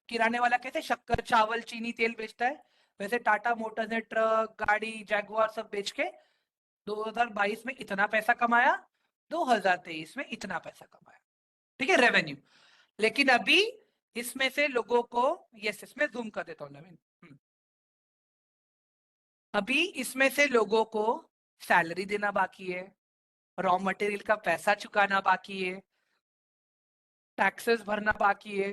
किराने वाला कैसे शक्कर चावल चीनी तेल बेचता है, वैसे टाटा मोटर्स ने ट्रक गाड़ी जैगुआर सब बेच के 2022 में इतना पैसा कमाया, 2023 में इतना पैसा कमाया। ठीक है, रेवेन्यू। लेकिन अभी इसमें से लोगों को, यस इसमें जूम कर देता हूँ नवीन, अभी इसमें से लोगों को सैलरी देना बाकी है, रॉ मटेरियल का पैसा चुकाना बाकी है, टैक्सेस भरना बाकी है,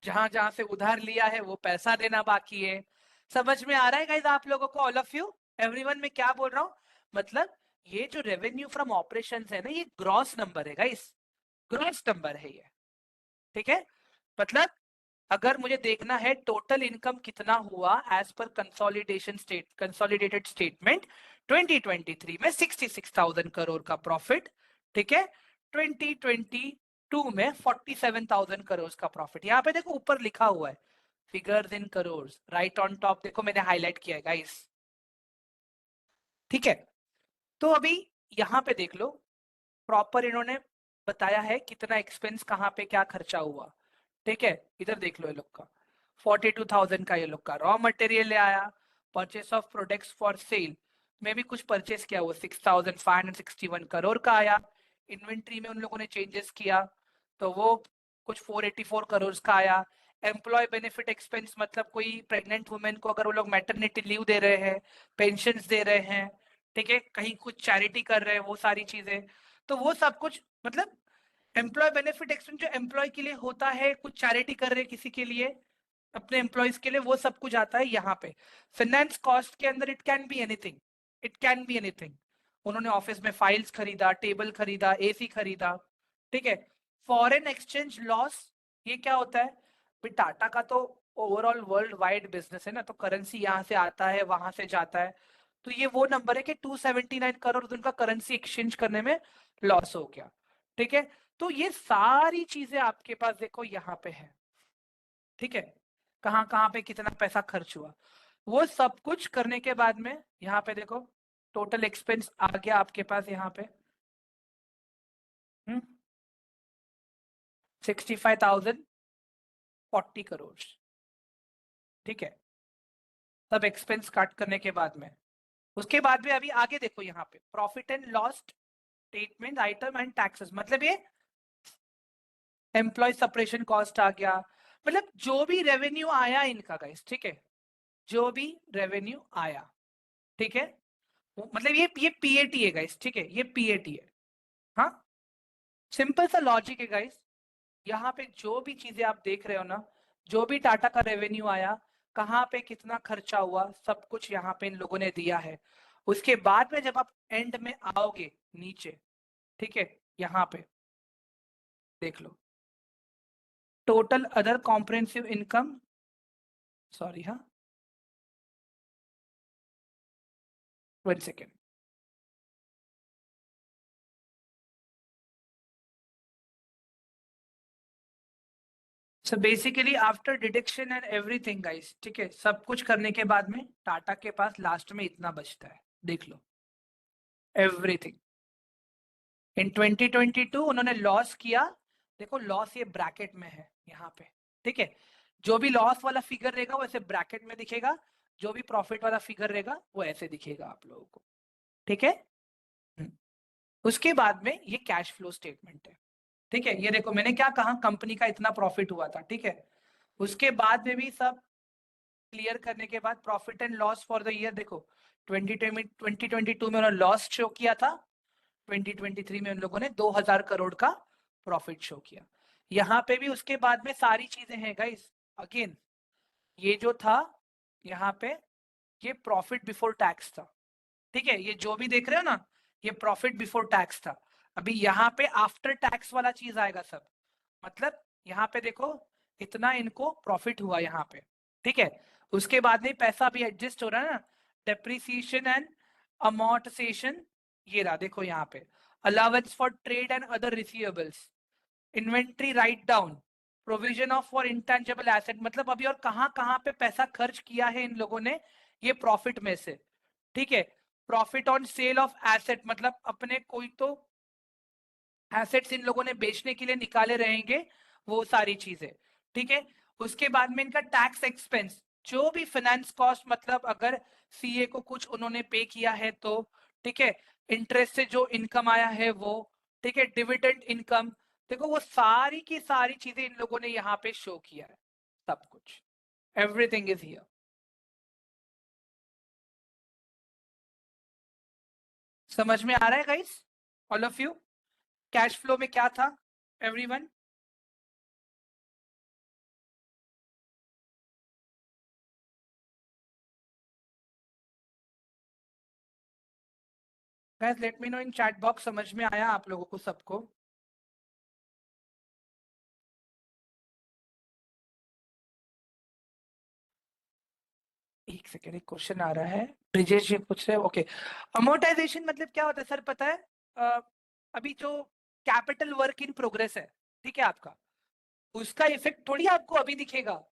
जहां जहां से उधार लिया है वो पैसा देना बाकी है। समझ में आ रहा है गाइस आप लोगों को? ऑल ऑफ यू एवरीवन, में क्या बोल रहा हूँ? मतलब ये जो रेवेन्यू फ्रॉम ऑपरेशंस है ना, ये ग्रॉस नंबर है गाइस, ग्रॉस नंबर है ये। ठीक है, मतलब अगर मुझे देखना है टोटल इनकम कितना हुआ एज पर कंसोलिडेटेड स्टेटमेंट 2023 में 66,000 करोड़ का प्रॉफिट। ठीक है, 2022 में 47,000 करोड़ का प्रॉफिट। यहाँ पे देखो ऊपर लिखा हुआ है figures in crore, right on top देखो मैंने हाईलाइट किया है गाइस। ठीक है, तो अभी यहाँ पे देख लो, प्रॉपर इन्होंने बताया है कितना एक्सपेंस कहाँ पे क्या खर्चा हुआ। ठीक है, इधर देख लो ये लोग का 42,000 का ये लोग का रॉ मटेरियल ले आया। Purchase of products for sale में भी कुछ परचेस किया, वो 6,561 करोड़ का आया। इन्वेंट्री में उन लोगों ने चेंजेस किया तो वो कुछ 484 करोड़ का आया। एम्प्लॉय बेनिफिट एक्सपेंस मतलब कोई प्रेग्नेंट वुमेन को अगर वो लोग मैटरनिटी लीव दे रहे हैं, पेंशन दे रहे हैं, ठीक है, कहीं कुछ चैरिटी कर रहे हैं, वो सारी चीजें, तो वो सब कुछ मतलब एम्प्लॉय बेनिफिट एक्सपेंस जो एम्प्लॉय के लिए होता है, कुछ चैरिटी कर रहे हैं किसी के लिए, अपने एम्प्लॉयज के लिए, वो सब कुछ आता है यहाँ पे। फाइनेंस कॉस्ट के अंदर it can be anything, it can be anything. उन्होंने ऑफिस में फाइल्स खरीदा, टेबल खरीदा, एसी खरीदा, ठीक है। फॉरेन एक्सचेंज लॉस, ये क्या होता है भाई, टाटा का तो ओवरऑल वर्ल्ड वाइड बिजनेस है ना, तो करेंसी यहाँ से आता है वहां से जाता है, तो ये वो नंबर है कि 279 करोड़ उनका करेंसी एक्सचेंज करने में लॉस हो गया। ठीक है, तो ये सारी चीजें आपके पास देखो यहाँ पे है। ठीक है, कहाँ कहाँ पे कितना पैसा खर्च हुआ, वो सब कुछ करने के बाद में यहाँ पे देखो टोटल एक्सपेंस आ गया आपके पास यहाँ पे 65,040 करोड़। ठीक है, सब एक्सपेंस काट करने के बाद में, उसके बाद में अभी आगे देखो यहाँ पे profit and loss statement item and taxes, मतलब ये एम्प्लॉय सेपरेशन कॉस्ट आ गया, मतलब जो भी रेवेन्यू आया इनका गाइस, ठीक है, जो भी रेवेन्यू आया, ठीक है, मतलब ये पीएटी है गाइस, ठीक है, ये पीएटी है। हाँ, सिंपल सा लॉजिक है गाइस, यहाँ पे जो भी चीजें आप देख रहे हो ना, जो भी टाटा का रेवेन्यू आया, कहाँ पे कितना खर्चा हुआ, सब कुछ यहाँ पे इन लोगों ने दिया है। उसके बाद में जब आप एंड में आओगे नीचे, ठीक है, यहाँ पे देख लो total other comprehensive income, sorry हाँ, 1 second. So basically after deduction and everything guys, ठीक है, सब कुछ करने के बाद में टाटा के पास लास्ट में इतना बचता है, देख लो एवरीथिंग। इन 2022 उन्होंने लॉस किया, देखो लॉस ये ब्रैकेट में है यहाँ पे, ठीक है, जो भी लॉस वाला फिगर रहेगा वो ऐसे ब्रैकेट में दिखेगा, जो भी प्रॉफिट वाला फिगर रहेगा वो ऐसे दिखेगा आप लोगों को। ठीक है, हम्म। उसके बाद में ये कैश फ्लो स्टेटमेंट है। ठीक है, ये देखो मैंने क्या कहा, कंपनी का इतना प्रॉफिट हुआ था, ठीक है, उसके बाद में भी सब क्लियर करने के बाद profit and loss for the year देखो 2022 में उन्होंने लॉस शो किया था, 2023 में उन लोगों ने 2,000 करोड़ का प्रॉफिट शो किया। यहाँ पे भी उसके बाद में सारी चीजें हैं गाइस, अगेन ये जो था यहाँ पे ये प्रॉफिट बिफोर टैक्स था। ठीक है, ये जो भी देख रहे हो ना, ये प्रॉफिट बिफोर टैक्स था। अभी यहाँ पे आफ्टर टैक्स वाला चीज आएगा सब, मतलब यहाँ पे देखो इतना इनको प्रॉफिट हुआ यहाँ पे, ठीक है, उसके बाद में पैसा भी एडजस्ट हो रहा है ना, डेप्रिसिएशन एंड अमोर्टाइजेशन, ये रहा देखो यहाँ पे, allowance for trade and other receivables, inventory write down, provision of for intangible asset, मतलब अभी और कहाँ पे पैसा खर्च किया है इन लोगों ने ये प्रॉफिट में से। ठीक है, profit on sale of asset, मतलब अपने कोई तो एसेट्स इन लोगों ने बेचने के लिए निकाले रहेंगे, वो सारी चीजें। ठीक है, उसके बाद में इनका टैक्स एक्सपेंस, जो भी फाइनेंस कॉस्ट, मतलब अगर सीए को कुछ उन्होंने पे किया है तो, ठीक है, इंटरेस्ट से जो इनकम आया है वो, ठीक है, डिविडेंड इनकम, देखो वो सारी की सारी चीजें इन लोगों ने यहाँ पे शो किया है, सब कुछ, एवरीथिंग इज हियर। समझ में आ रहा है guys, all of you? Cash flow में क्या था everyone? Guys let me no इन चैट बॉक्स, समझ में आया आप लोगों को सबको? एक सेकेंड, एक क्वेश्चन आ रहा है, ब्रिजेश जी पूछ रहे हैं, ओके। अमोर्टाइजेशन मतलब क्या होता है सर, पता है? अभी जो कैपिटल वर्क इन प्रोग्रेस है, ठीक है आपका, उसका इफेक्ट थोड़ी आपको अभी दिखेगा,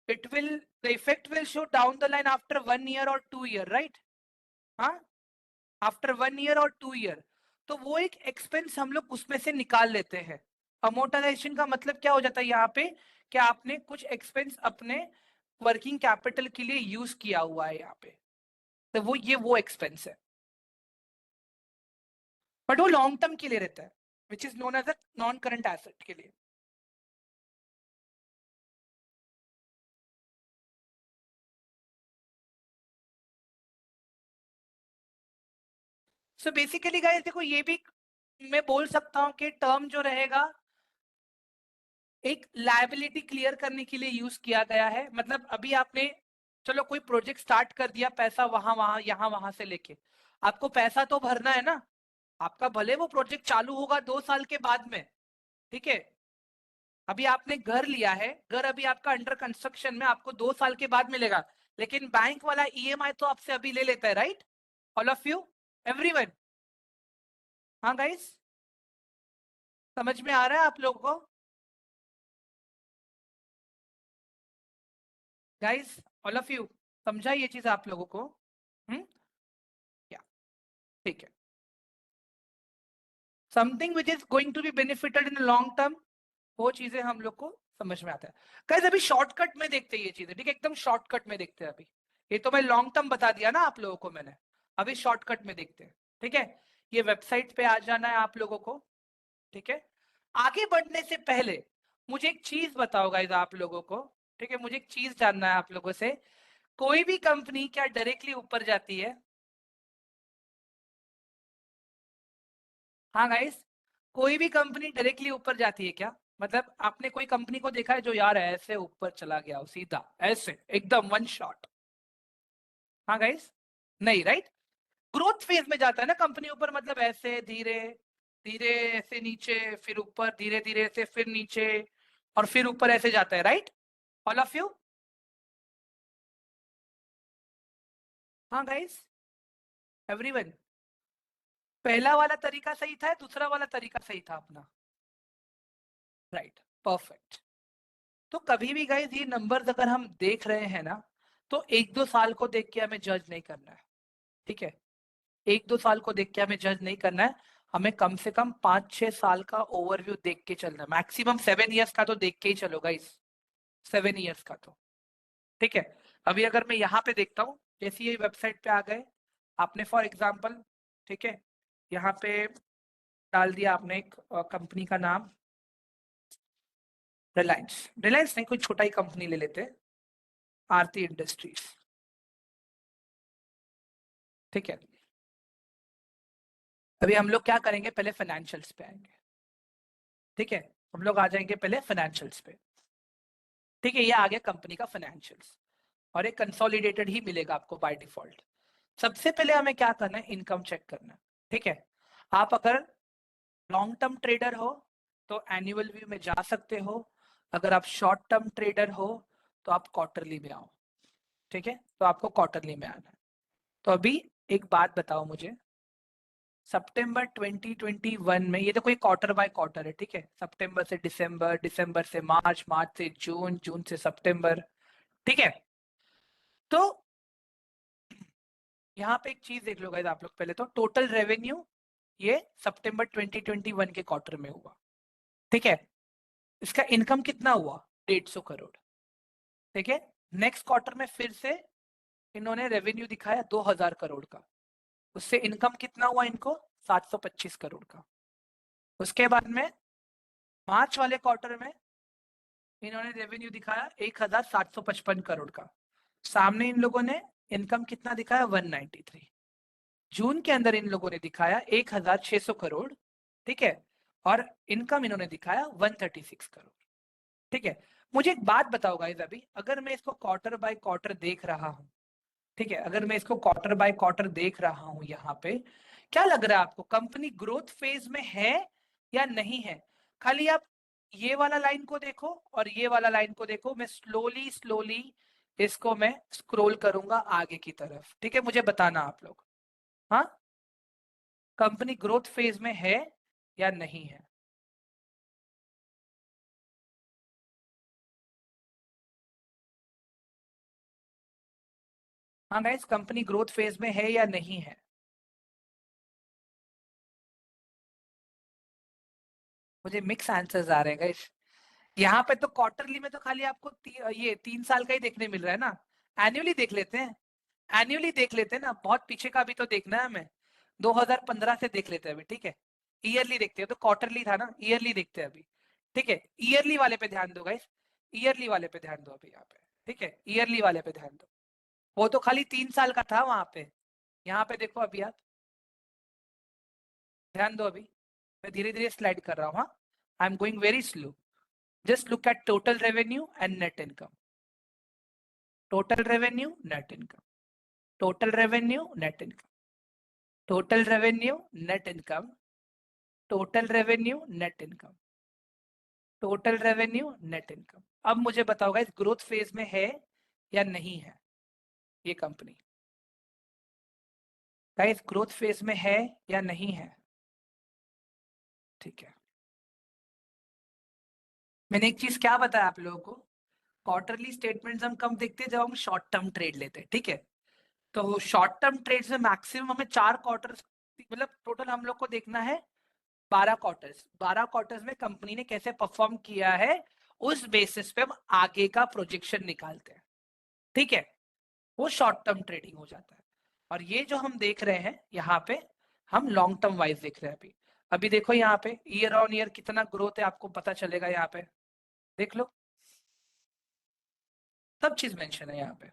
it will, the effect will show down the line after 1 year और 2 ईयर, राइट? हाँ, आफ्टर 1 ईयर और 2 ईयर, तो वो एक एक्सपेंस हम लोग उसमें से निकाल लेते हैं। अमोर्टाइजेशन का मतलब क्या हो जाता है यहाँ पे, कि आपने कुछ एक्सपेंस अपने वर्किंग कैपिटल के लिए यूज किया हुआ है यहाँ पे, तो वो एक्सपेंस है, बट वो लॉन्ग टर्म के लिए रहता है, which is known as a non current asset के लिए। सो बेसिकली गाइस देखो, ये भी मैं बोल सकता हूँ कि टर्म जो रहेगा एक लायबिलिटी क्लियर करने के लिए यूज किया गया है। मतलब अभी आपने चलो कोई प्रोजेक्ट स्टार्ट कर दिया, पैसा वहां वहां यहाँ वहां से लेके, आपको पैसा तो भरना है ना। आपका भले वो प्रोजेक्ट चालू होगा 2 साल के बाद में, ठीक है। अभी आपने घर लिया है, घर अभी आपका अंडर कंस्ट्रक्शन में, आपको 2 साल के बाद मिलेगा, लेकिन बैंक वाला ईएमआई तो आपसे अभी ले लेता है, right? All of you, everyone. हाँ गाइस, समझ में आ रहा है आप लोगों को? गाइस, ऑल ऑफ यू, समझा ये चीज आप लोगों को? हम्म, क्या? ठीक है। Something which is going to be benefited in long term, वो चीजें हम लोग को समझ में आता है। गाइस अभी शॉर्टकट में देखते हैं ये चीजें, ठीक है, एकदम शॉर्टकट में देखते हैं अभी। ये तो मैं लॉन्ग टर्म बता दिया ना आप लोगों को मैंने, अभी शॉर्टकट में देखते हैं, ठीक है। ये वेबसाइट पे आ जाना है आप लोगों को, ठीक है। आगे बढ़ने से पहले मुझे एक चीज बताओ गाइस आप लोगों को, ठीक है, मुझे एक चीज जानना है आप लोगों से। कोई भी कंपनी क्या डायरेक्टली ऊपर जाती है? हाँ गाइस, कोई भी कंपनी डायरेक्टली ऊपर जाती है क्या? मतलब आपने कोई कंपनी को देखा है जो यार ऐसे ऊपर चला गया हो सीधा, ऐसे एकदम वन शॉट? हाँ गाइस, नहीं, राइट। ग्रोथ फेज में जाता है ना कंपनी ऊपर, मतलब ऐसे धीरे धीरे, ऐसे नीचे, फिर ऊपर, धीरे धीरे से फिर नीचे, और फिर ऊपर ऐसे जाता है, राइट? All of you. हाँ गाइस, एवरीवन, पहला वाला तरीका सही था, दूसरा वाला तरीका सही था अपना? Right, perfect. तो कभी भी गाइस ये नंबर्स अगर हम देख रहे हैं ना, तो 1-2 साल को देख के हमें जज नहीं करना है, ठीक है। 1-2 साल को देख के हमें जज नहीं करना है, हमें कम से कम 5-6 साल का ओवरव्यू देख के चलना है, मैक्सिमम 7 ईयर्स का तो देख के ही चलो गाइस, 7 ईयर्स का तो, ठीक है। अभी अगर मैं यहाँ पे देखता हूँ, जैसे ये वेबसाइट पे आ गए आपने फॉर एग्जाम्पल, ठीक है, यहाँ पे डाल दिया आपने एक कंपनी का नाम, रिलायंस। रिलायंस नहीं, कोई छोटा ही कंपनी ले लेते हैं, आरती इंडस्ट्रीज, ठीक है। अभी हम लोग क्या करेंगे, पहले फाइनेंशियल्स पे आएंगे, ठीक है। हम लोग आ जाएंगे पहले फाइनेंशियल्स पे, ठीक है। ये आ गया कंपनी का फाइनेंशियल्स, और एक कंसोलिडेटेड ही मिलेगा आपको बाय डिफॉल्ट। सबसे पहले हमें क्या करना है, इनकम चेक करना है, ठीक है। आप अगर लॉन्ग टर्म ट्रेडर हो तो एनुअल व्यू में जा सकते हो, अगर आप शॉर्ट टर्म ट्रेडर हो तो आप क्वार्टरली में आओ, ठीक है। तो आपको क्वार्टरली में आना है। तो अभी एक बात बताओ मुझे, सितंबर 2021 में, ये तो कोई क्वार्टर बाय क्वार्टर है, ठीक है, सितंबर से दिसंबर, दिसंबर से मार्च, मार्च से जून, जून से सितंबर, ठीक है। तो यहाँ पे एक चीज देख लो गाइस आप लोग, पहले तो टोटल रेवेन्यू ये सितंबर 2021 के क्वार्टर में हुआ, ठीक है। इसका इनकम कितना हुआ, 150 करोड़, ठीक है। नेक्स्ट क्वार्टर में फिर से इन्होंने रेवेन्यू दिखाया 2000 करोड़ का, उससे इनकम कितना हुआ इनको, 725 करोड़ का। उसके बाद में मार्च वाले क्वार्टर में इन्होंने रेवेन्यू दिखाया 1755 करोड़ का, सामने इन लोगों ने इनकम कितना दिखाया, 193। जून के अंदर इन लोगों ने दिखाया 1600 करोड़, ठीक है, और इनकम इन्होंने दिखाया 136 करोड़, ठीक है। मुझे एक बात बताओ गाइस, अभी अगर मैं इसको क्वार्टर बाय क्वार्टर देख रहा हूँ, ठीक है, अगर मैं इसको क्वार्टर बाय क्वार्टर देख रहा हूँ यहाँ पे, क्या लग रहा है आपको, कंपनी ग्रोथ फेज में है या नहीं है? खाली आप ये वाला लाइन को देखो और ये वाला लाइन को देखो, मैं स्लोली स्लोली इसको मैं स्क्रॉल करूंगा आगे की तरफ, ठीक है, मुझे बताना आप लोग। हाँ, कंपनी ग्रोथ फेज में है या नहीं है? हाँ गाइस, कंपनी ग्रोथ फेज में है या नहीं है? मुझे मिक्स आंसर्स आ रहे हैं गाइस। यहाँ पे तो क्वार्टरली में तो खाली आपको ये 3 साल का ही देखने मिल रहा है ना। एनुअली देख लेते हैं, एनुअली देख लेते हैं ना, बहुत पीछे का भी तो देखना है हमें। 2015 से देख लेते हैं अभी, ठीक है। ईयरली देखते हैं, तो क्वार्टरली था ना, ईयरली देखते हैं अभी। ठीक है, ईयरली वाले पे ध्यान दो गाइस, ईयरली वाले पे ध्यान दो अभी यहाँ पे। ठीक है, ईयरली वाले पे ध्यान दो। वो तो खाली 3 साल का था वहां पे। यहाँ पे देखो अभी आप ध्यान दो अभी, मैं धीरे धीरे स्लाइड कर रहा हूँ। हाँ, आई am going very slow. Just look at total revenue and net income. Total revenue, net income, total revenue, net income, total revenue, net income, total revenue, net income, total revenue, net income. अब मुझे बताओ guys, growth phase में है या नहीं है ये company? Guys, growth phase में है या नहीं है? ठीक है, मैंने एक चीज क्या बताया आप लोगों को, क्वार्टरली स्टेटमेंट्स हम कम देखते हैं जब हम शॉर्ट टर्म ट्रेड लेते हैं। ठीक है, तो शॉर्ट टर्म ट्रेड्स में मैक्सिमम हमें 4 क्वार्टर्स, मतलब टोटल हम लोग को देखना है 12 क्वार्टर्स। 12 क्वार्टर्स में कंपनी ने कैसे परफॉर्म किया है, उस बेसिस पे हम आगे का प्रोजेक्शन निकालते हैं। ठीक है, वो शॉर्ट टर्म ट्रेडिंग हो जाता है। और ये जो हम देख रहे हैं यहाँ पे, हम लॉन्ग टर्म वाइज देख रहे हैं अभी। अभी देखो यहाँ पे ईयर ऑन ईयर कितना ग्रोथ है, आपको पता चलेगा यहाँ पे, देख लो, सब चीज मेंशन है यहाँ पे।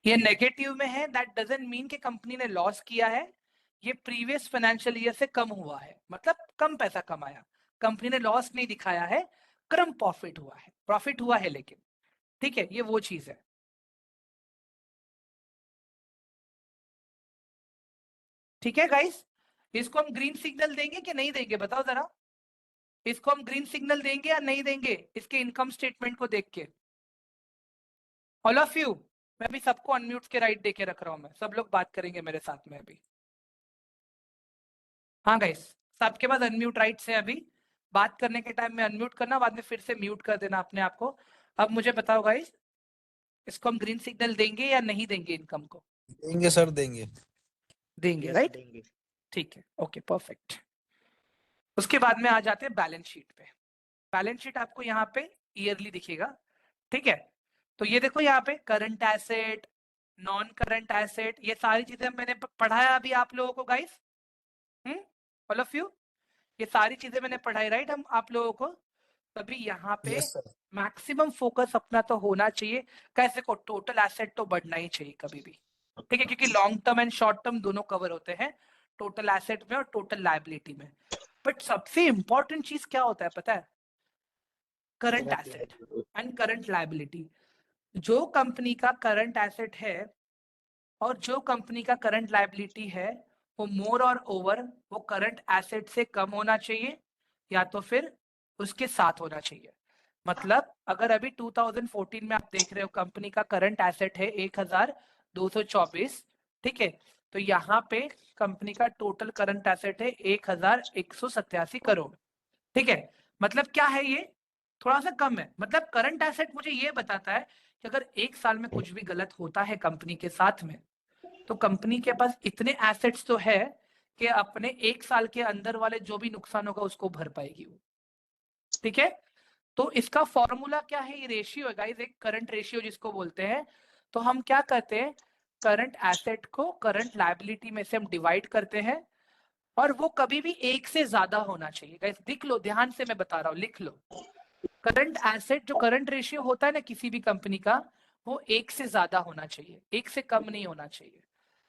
ये नेगेटिव में है, दैट डजंट मीन कि कंपनी ने लॉस किया है। ये प्रीवियस फाइनेंशियल ईयर से कम हुआ है, मतलब कम पैसा कमाया। कंपनी ने लॉस नहीं दिखाया है, कम प्रॉफिट हुआ है, प्रॉफिट हुआ है लेकिन। ठीक है, ये वो चीज है। ठीक है गाइस, इसको हम ग्रीन सिग्नल देंगे कि नहीं देंगे, बताओ जरा। इसको हम ग्रीन सिग्नल देंगे या नहीं देंगे, इसके इनकम स्टेटमेंट को देख के? ऑल ऑफ यू, मैं अभी सबको अनम्यूट के राइट देके रख रहा हूं, मैं सब लोग बात करेंगे मेरे साथ में अभी। हाँ गाइस, सबके पास अनम्यूट राइट्स है अभी। बात करने के टाइम में अनम्यूट करना, बाद में फिर से म्यूट कर देना अपने आप को। अब मुझे बताओ गाइस, इसको हम ग्रीन सिग्नल देंगे या नहीं देंगे इनकम को? देंगे सर, देंगे। देंगे, यस राइट? देंगे। ठीक है, ओके परफेक्ट। उसके बाद में आ जाते हैं बैलेंस शीट पे। बैलेंस शीट आपको यहाँ पे ईयरली दिखेगा। ठीक है, तो ये देखो यहाँ पे current asset, non current asset, ये सारी चीजें मैंने पढ़ाया अभी आप लोगों को गाइस। ऑल ऑफ यू, ये सारी चीजें मैंने पढ़ाई, राइट, हम आप लोगों को। तभी यहाँ पे यस सर। मैक्सिमम फोकस अपना तो होना चाहिए, कैसे को टोटल एसेट तो बढ़ना ही चाहिए कभी भी। ठीक है, क्योंकि long term and short term दोनों कवर होते हैं टोटल एसेट में और टोटल लायबिलिटी में। बट सबसे इंपॉर्टेंट चीज क्या होता है पता है? Current asset and current liability. जो कंपनी का करंट एसेट है और जो कंपनी का करंट लायबिलिटी है, वो मोर और ओवर वो करंट एसेट से कम होना चाहिए या तो फिर उसके साथ होना चाहिए। मतलब अगर अभी 2014 में आप देख रहे हो कंपनी का करंट एसेट है 1224, ठीक है, तो यहाँ पे कंपनी का टोटल करंट एसेट है 1187 करोड़। ठीक है, मतलब क्या है ये, थोड़ा सा कम है। मतलब करंट एसेट मुझे ये बताता है कि अगर एक साल में कुछ भी गलत होता है कंपनी के साथ में, तो कंपनी के पास इतने एसेट्स तो है कि अपने एक साल के अंदर वाले जो भी नुकसान होगा उसको भर पाएगी वो। ठीक है, तो इसका फॉर्मूला क्या है, ये रेशियो है गाइस, एक करंट रेशियो जिसको बोलते हैं। तो हम क्या करते हैं, करंट एसेट को करंट लायबिलिटी में से हम डिवाइड करते हैं, और वो कभी भी एक से ज्यादा होना चाहिए गाइस। लिख लो, ध्यान से मैं बता रहा हूँ, लिख लो। करंट एसेट जो करंट रेशियो होता है ना किसी भी कंपनी का, वो एक से ज्यादा होना चाहिए, एक से कम नहीं होना चाहिए।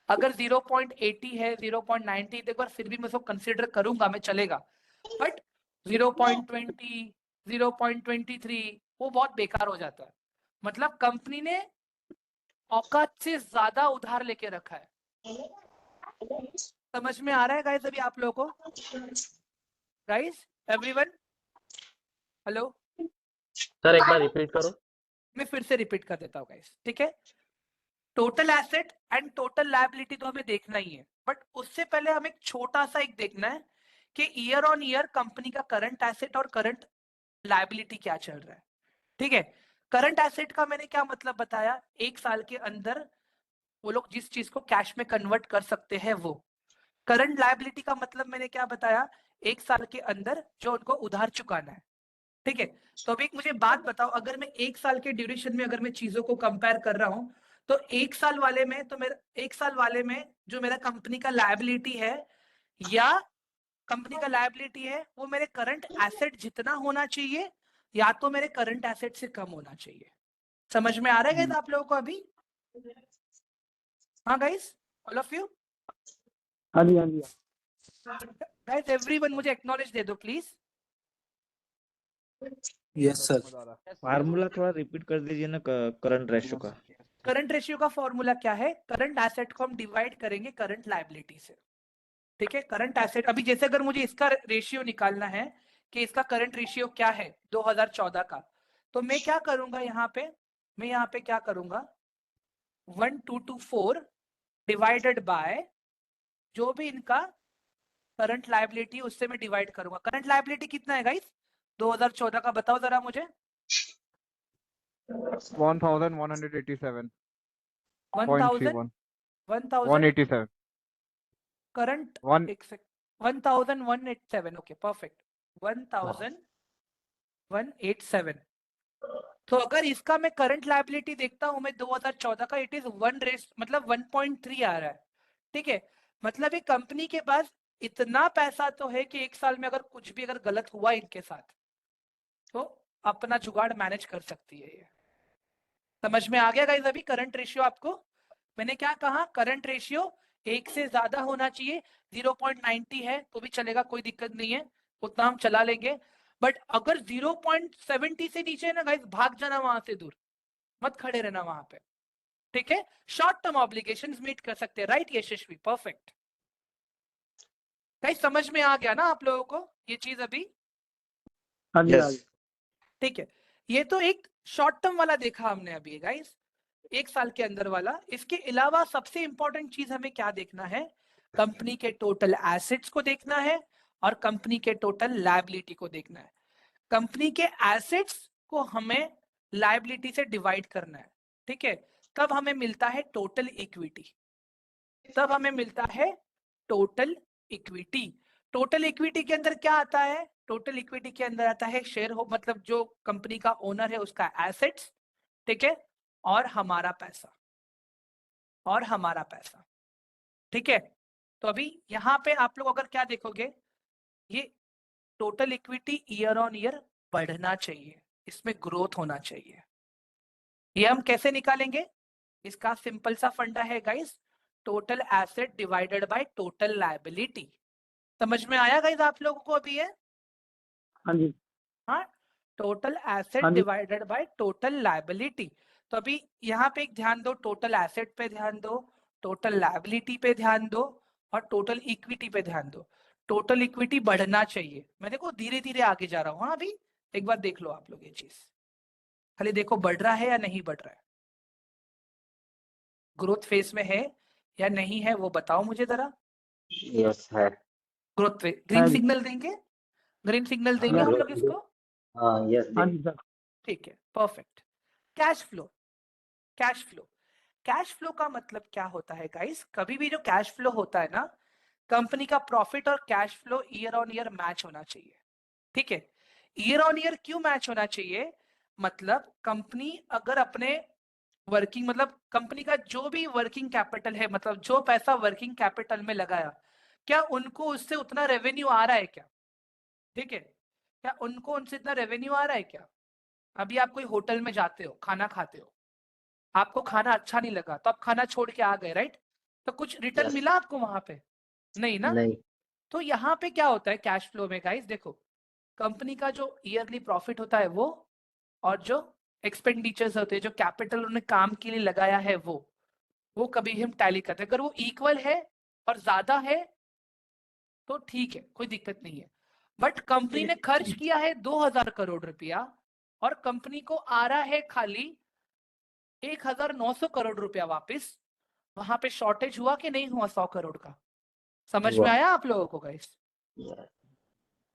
अगर 0.80 है, 0.90, एक बार फिर भी मैं उसको कंसिडर करूंगा, मैं चलेगा। बट 0.20, 0.23 वो बहुत बेकार हो जाता है। मतलब कंपनी ने औकात से ज्यादा उधार लेके रखा है। समझ में आ रहा है गाइस अभी आप लोगों को? Guys, everyone, hello? सर एक बार रिपीट करो। मैं फिर से रिपीट कर देता हूँ गाइस, ठीक है। Total asset and total liability तो हमें देखना ही है, बट उससे पहले हमें एक छोटा सा एक देखना है कि ईयर ऑन ईयर कंपनी का करंट एसेट और करंट लायबिलिटी क्या चल रहा है। ठीक है, करंट एसेट का मैंने क्या मतलब बताया, एक साल के अंदर वो लोग जिस चीज को कैश में कन्वर्ट कर सकते हैं वो। करंट लायबिलिटी का मतलब मैंने क्या बताया, 1 साल के अंदर जो उनको उधार चुकाना है। ठीक है, तो अभी एक मुझे बात बताओ, अगर मैं 1 साल के ड्यूरेशन में अगर मैं चीजों को कंपेयर कर रहा हूं, तो 1 साल वाले में तो मेरा 1 साल वाले में जो मेरा कंपनी का लायबिलिटी है या कंपनी का लायबिलिटी है वो मेरे करंट एसेट जितना होना चाहिए या तो मेरे करंट एसेट से कम होना चाहिए। समझ में आ रहा है गाइस आप लोगों को अभी? हाँ गाइस, ऑल ऑफ यू? हाँ जी, हाँ जी। गाइस एवरीवन मुझे एक्नॉलेज दे दो प्लीज। Yes sir. फार्मूला थोड़ा रिपीट कर दीजिए ना करंट रेशियो का। करंट रेशियो का फॉर्मूला क्या है? करंट एसेट को हम डिवाइड करेंगे करंट लायबिलिटी से। ठीक है, करंट एसेट, अभी जैसे अगर मुझे इसका रेशियो निकालना है कि इसका करंट रेशियो क्या है 2014 का, तो मैं क्या करूंगा यहाँ पे, मैं यहाँ पे क्या करूंगा 1224 डिवाइडेड बाय जो भी इनका करंट लायबिलिटी उससे मैं डिवाइड करूंगा। करंट लायबिलिटी कितना है गाइस 2014 का, बताओ जरा मुझे। 1187.31 1000 करंट One- 1187, ओके परफेक्ट, 1187। तो अगर इसका मैं करंट लायबिलिटी देखता हूं मैं 2014 का, इट इज 1.3 आ रहा है। ठीक है, मतलब ये कंपनी के पास इतना पैसा तो है कि 1 साल में अगर कुछ भी अगर गलत हुआ इनके साथ तो अपना जुगाड़ मैनेज कर सकती है ये। समझ में आ गया गाइस अभी करंट रेशियो आपको? मैंने क्या कहा, करंट रेशियो 1 से ज्यादा होना चाहिए, 0.90 है तो भी चलेगा, कोई दिक्कत नहीं है, उतना हम चला लेंगे। बट अगर 0.70 से नीचे है ना गाइस, भाग जाना वहां से दूर, मत खड़े रहना वहां पे। ठीक है, शॉर्ट टर्म ऑब्लिगेशंस मीट कर सकते हैं, राइट यशस्वी? परफेक्ट गाइस, समझ में आ गया ना आप लोगों को ये चीज अभी? हाँ जी, हाँ जी। ठीक है, ये तो एक शॉर्ट टर्म वाला देखा हमने अभी गाइस, 1 साल के अंदर वाला। इसके अलावा सबसे इंपॉर्टेंट चीज हमें क्या देखना है, कंपनी के टोटल एसेट्स को देखना है और कंपनी के टोटल लायबिलिटी को देखना है। कंपनी के एसेट्स को हमें लायबिलिटी से डिवाइड करना है। ठीक है, तब हमें मिलता है टोटल इक्विटी, तब हमें मिलता है टोटल इक्विटी। टोटल इक्विटी के अंदर क्या आता है? टोटल इक्विटी के अंदर आता है शेयर हो, मतलब जो कंपनी का ओनर है उसका एसेट्स, ठीक है, और हमारा पैसा, और हमारा पैसा। ठीक है, तो अभी यहाँ पे आप लोग अगर क्या देखोगे, ये total equity year on year बढ़ना चाहिए, इसमें ग्रोथ होना चाहिए। ये हम कैसे निकालेंगे? इसका सिंपल सा फंडा है guys, total asset divided by total liability. समझ में आया गाइस आप लोगों को अभी ये? हाँ जी। हाँ, टोटल एसेट हाँ जी। Divided by total liability. तो अभी यहाँ पे एक ध्यान दो, टोटल एसेट पे ध्यान दो, टोटल लायबिलिटी पे ध्यान दो और टोटल इक्विटी पे ध्यान दो। टोटल इक्विटी बढ़ना चाहिए, मैं देखो धीरे धीरे आगे जा रहा हूँ। हाँ, अभी एक बार देख लो आप लोग ये चीज, खाली देखो बढ़ रहा है या नहीं बढ़ रहा है, ग्रोथ फेज में है या नहीं है, वो बताओ मुझे जरा। यस है। ग्रोथ फेज, ग्रीन हाँ जी। सिग्नल देंगे, ग्रीन सिग्नल देंगे हम लोग इसको। हाँ यस हाँ जी सर। ठीक है, perfect. Cash flow, cash flow, cash flow का मतलब क्या होता है गाइस? कभी भी जो कैश फ्लो होता है ना, कंपनी का प्रॉफिट और cash flow year on year match होना चाहिए। ठीक है, ईयर ऑन ईयर क्यों मैच होना चाहिए? मतलब कंपनी अगर अपने वर्किंग, मतलब कंपनी का जो भी वर्किंग कैपिटल है, मतलब जो पैसा वर्किंग कैपिटल में लगाया, क्या उनको उससे उतना रेवेन्यू आ रहा है क्या? ठीक है, क्या उनको उनसे इतना रेवेन्यू आ रहा है क्या? अभी आप कोई होटल में जाते हो, खाना खाते हो, आपको खाना अच्छा नहीं लगा तो आप खाना छोड़ के आ गए, राइट? तो कुछ रिटर्न Yes. मिला आपको वहां पे? नहीं ना? नहीं। तो यहाँ पे क्या होता है कैश फ्लो में गाइस, देखो कंपनी का जो ईयरली प्रॉफिट होता है वो, और जो एक्सपेंडिचर्स होते हैं, जो कैपिटल उन्होंने काम के लिए लगाया है वो कभी हम टैली करते हैं। अगर वो इक्वल है और ज्यादा है तो ठीक है, कोई दिक्कत नहीं है। बट कंपनी ने खर्च किया है 2000 करोड़ रुपया और कंपनी को आ रहा है खाली 1900 करोड़ रुपया वापस, वहां पे शॉर्टेज हुआ कि नहीं हुआ 100 करोड़ का? समझ में हुआ। आया आप लोगों को गाइस? Yes.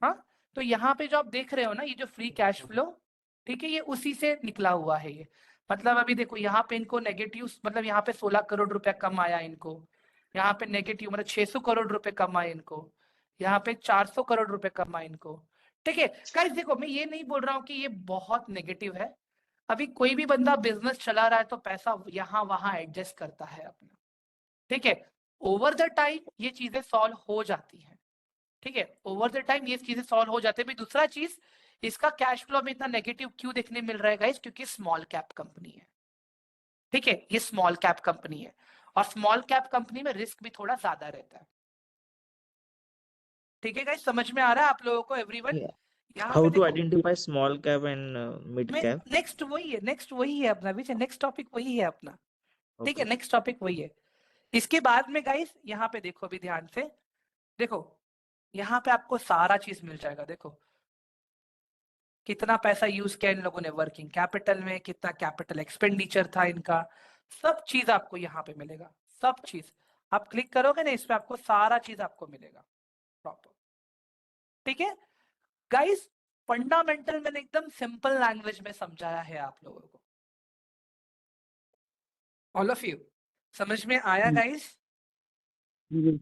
हाँ, तो यहाँ पे जो आप देख रहे हो ना, ये जो फ्री कैश फ्लो, ठीक है, ये उसी से निकला हुआ है ये। मतलब अभी देखो यहाँ पे इनको नेगेटिव, मतलब यहाँ पे 16 करोड़ रुपया कम आया इनको, यहाँ पे नेगेटिव मतलब 600 करोड़ रुपए कम आए इनको, यहाँ पे 400 करोड़ रुपए कमा इनको। ठीक है गाइस, देखो मैं ये नहीं बोल रहा हूँ कि ये बहुत नेगेटिव है। अभी कोई भी बंदा बिजनेस चला रहा है तो पैसा यहाँ वहां एडजस्ट करता है अपना। ठीक है, ओवर द टाइम ये चीजें सॉल्व हो जाती हैं। ठीक है, ओवर द टाइम ये चीजें सॉल्व हो जाते हैं। भी दूसरा चीज, इसका कैश फ्लो में इतना नेगेटिव क्यों देखने मिल रहा है गाइस? क्योंकि स्मॉल कैप कंपनी है। ठीक है, ये स्मॉल कैप कंपनी है और स्मॉल कैप कंपनी में रिस्क भी थोड़ा ज्यादा रहता है। ठीक है गाइस, समझ में आ रहा है आप लोगों को एवरीवन? Yeah. यहाँ How पे to देखो, identify small cap and mid cap? Next वही है अपना विषय, नेक्स्ट टॉपिक वही है अपना। ठीक है, Okay. नेक्स्ट टॉपिक वही है। इसके बाद में गाइस यहाँ पे देखो अभी ध्यान से, देखो यहाँ पे आपको सारा चीज मिल जाएगा। देखो कितना पैसा यूज किया इन लोगों ने वर्किंग कैपिटल में, कितना कैपिटल एक्सपेंडिचर था इनका, सब चीज आपको यहाँ पे मिलेगा। सब चीज आप क्लिक करोगे ना इस पे, आपको सारा चीज आपको मिलेगा प्रॉपर। ठीक है गाइस, फंडामेंटल मैंने एकदम सिंपल लैंग्वेज में समझाया है आप लोगों को। ऑल ऑफ यू समझ में आया गाइस? जी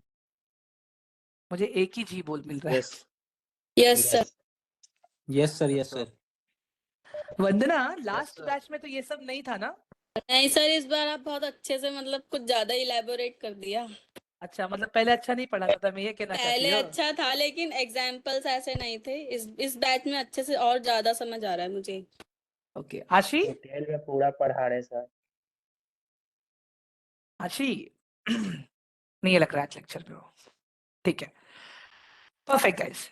मुझे एक ही जी बोल मिल रहा है। Yes. Yes sir. Yes sir yes sir. Vandana, last sir. Batch में तो ये सब नहीं था ना? नहीं सर, इस बार आप बहुत अच्छे से मतलब कुछ ज्यादा इलेबोरेट कर दिया। अच्छा, मतलब पहले अच्छा नहीं पढ़ाता था, मैं ये कहना चाहती पहले हूँ। अच्छा था लेकिन एग्जाम्पल्स ऐसे नहीं थे। इस बैच में अच्छे से और ज्यादा समझ आ रहा है मुझे। ओके आशी, डिटेल में पूरा पढ़ा रहे सर। आशी नहीं ये लग रहा है लेक्चर में हो। ठीक है, परफेक्ट गाइस।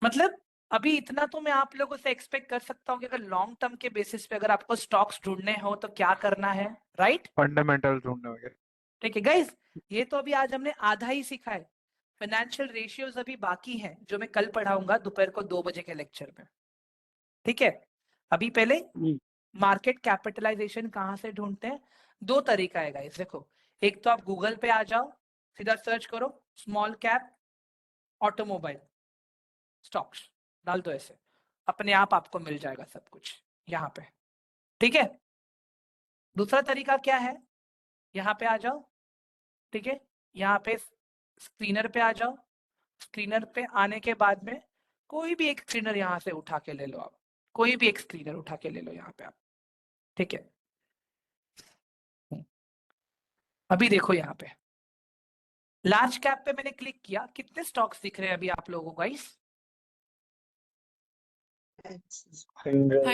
मतलब अभी इतना तो मैं आप लोगों से एक्सपेक्ट कर सकता हूँ कि अगर लॉन्ग टर्म के बेसिस पे अगर आपको स्टॉक्स ढूंढने हो तो क्या करना है, राइट? फंडामेंटल ढूंढने होंगे। ठीक है गाइस, ये तो अभी आज हमने आधा ही सीखा है। फाइनेंशियल रेशियोज अभी बाकी हैं जो मैं कल पढ़ाऊंगा दोपहर को 2 बजे के लेक्चर में। ठीक है, अभी पहले जी मार्केट कैपिटलाइजेशन कहाँ से ढूंढते हैं? 2 तरीका है गाइस। देखो, एक तो आप गूगल पे आ जाओ, सीधा सर्च करो स्मॉल कैप ऑटोमोबाइल स्टॉक्स, डाल दो ऐसे, अपने आप आपको मिल जाएगा सब कुछ यहाँ पे। ठीक है, दूसरा तरीका क्या है? यहाँ पे आ जाओ। ठीक है, यहाँ पे स्क्रीनर पे आ जाओ। स्क्रीनर पे आने के बाद में कोई भी एक स्क्रीनर यहाँ से उठा के ले लो आप, कोई भी एक स्क्रीनर उठा के ले लो यहाँ पे आप। ठीक है, अभी देखो यहाँ पे लार्ज कैप पे मैंने क्लिक किया, कितने स्टॉक्स दिख रहे हैं अभी आप लोगों को गाइस? 100।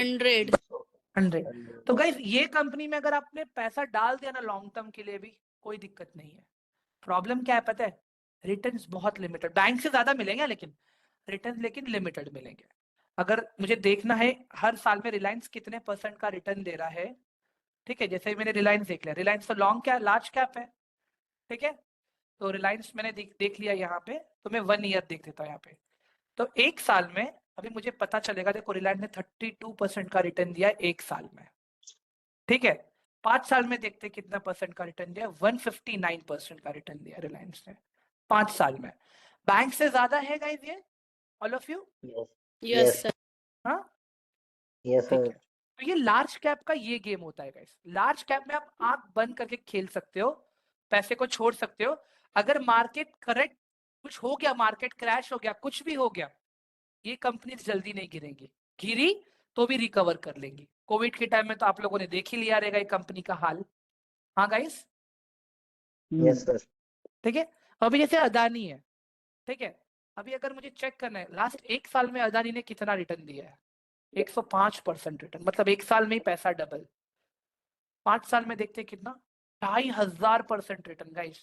100। तो गाइस ये कंपनी में अगर आपने पैसा डाल दिया ना लॉन्ग टर्म के लिए भी कोई दिक्कत नहीं है। प्रॉब्लम क्या है पता है? रिटर्न्स बहुत लिमिटेड, बैंक से ज्यादा मिलेंगे लेकिन रिटर्न लेकिन लिमिटेड मिलेंगे। अगर मुझे देखना है हर साल में रिलायंस कितने % का रिटर्न दे रहा है, ठीक है, जैसे मैंने रिलायंस देख लिया, रिलायंस तो लॉन्ग क्या लार्ज कैप है। ठीक है, तो रिलायंस मैंने देख लिया यहाँ पे, तो मैं 1 ईयर देख देता हूँ यहाँ पे। तो एक साल में अभी मुझे पता चलेगा, देखो रिलायंस ने 32% का रिटर्न दिया है एक साल में। ठीक है, 5 साल में देखते कितना % का रिटर्न दिया? 159% का रिटर्न दिया रिलायंस ने 5 साल में। बैंक से ज्यादा है गाइस ये, all of you? Yes. Yes sir. हाँ Yes, ठीक sir. है, तो ये लार्ज कैप का ये गेम होता है गाइस। लार्ज कैप में आप आंख बंद करके खेल सकते हो, पैसे को छोड़ सकते हो। अगर मार्केट करेक्ट कुछ हो गया, मार्केट क्रैश हो गया, कुछ भी हो गया, ये कंपनी जल्दी नहीं गिरेंगी, गिरी तो भी रिकवर कर लेंगी। कोविड के टाइम में तो आप लोगों ने देख ही लिया रहेगा ये कंपनी का हाल। हाँ गाइस, Yes, sir. ठीक है। अभी जैसे अदानी है, ठीक है, अभी अगर मुझे चेक करना है लास्ट 1 साल में अदानी ने कितना रिटर्न दिया है, 105% रिटर्न, मतलब 1 साल में ही पैसा डबल। 5 साल में देखते कितना, 2500% रिटर्न गाइस,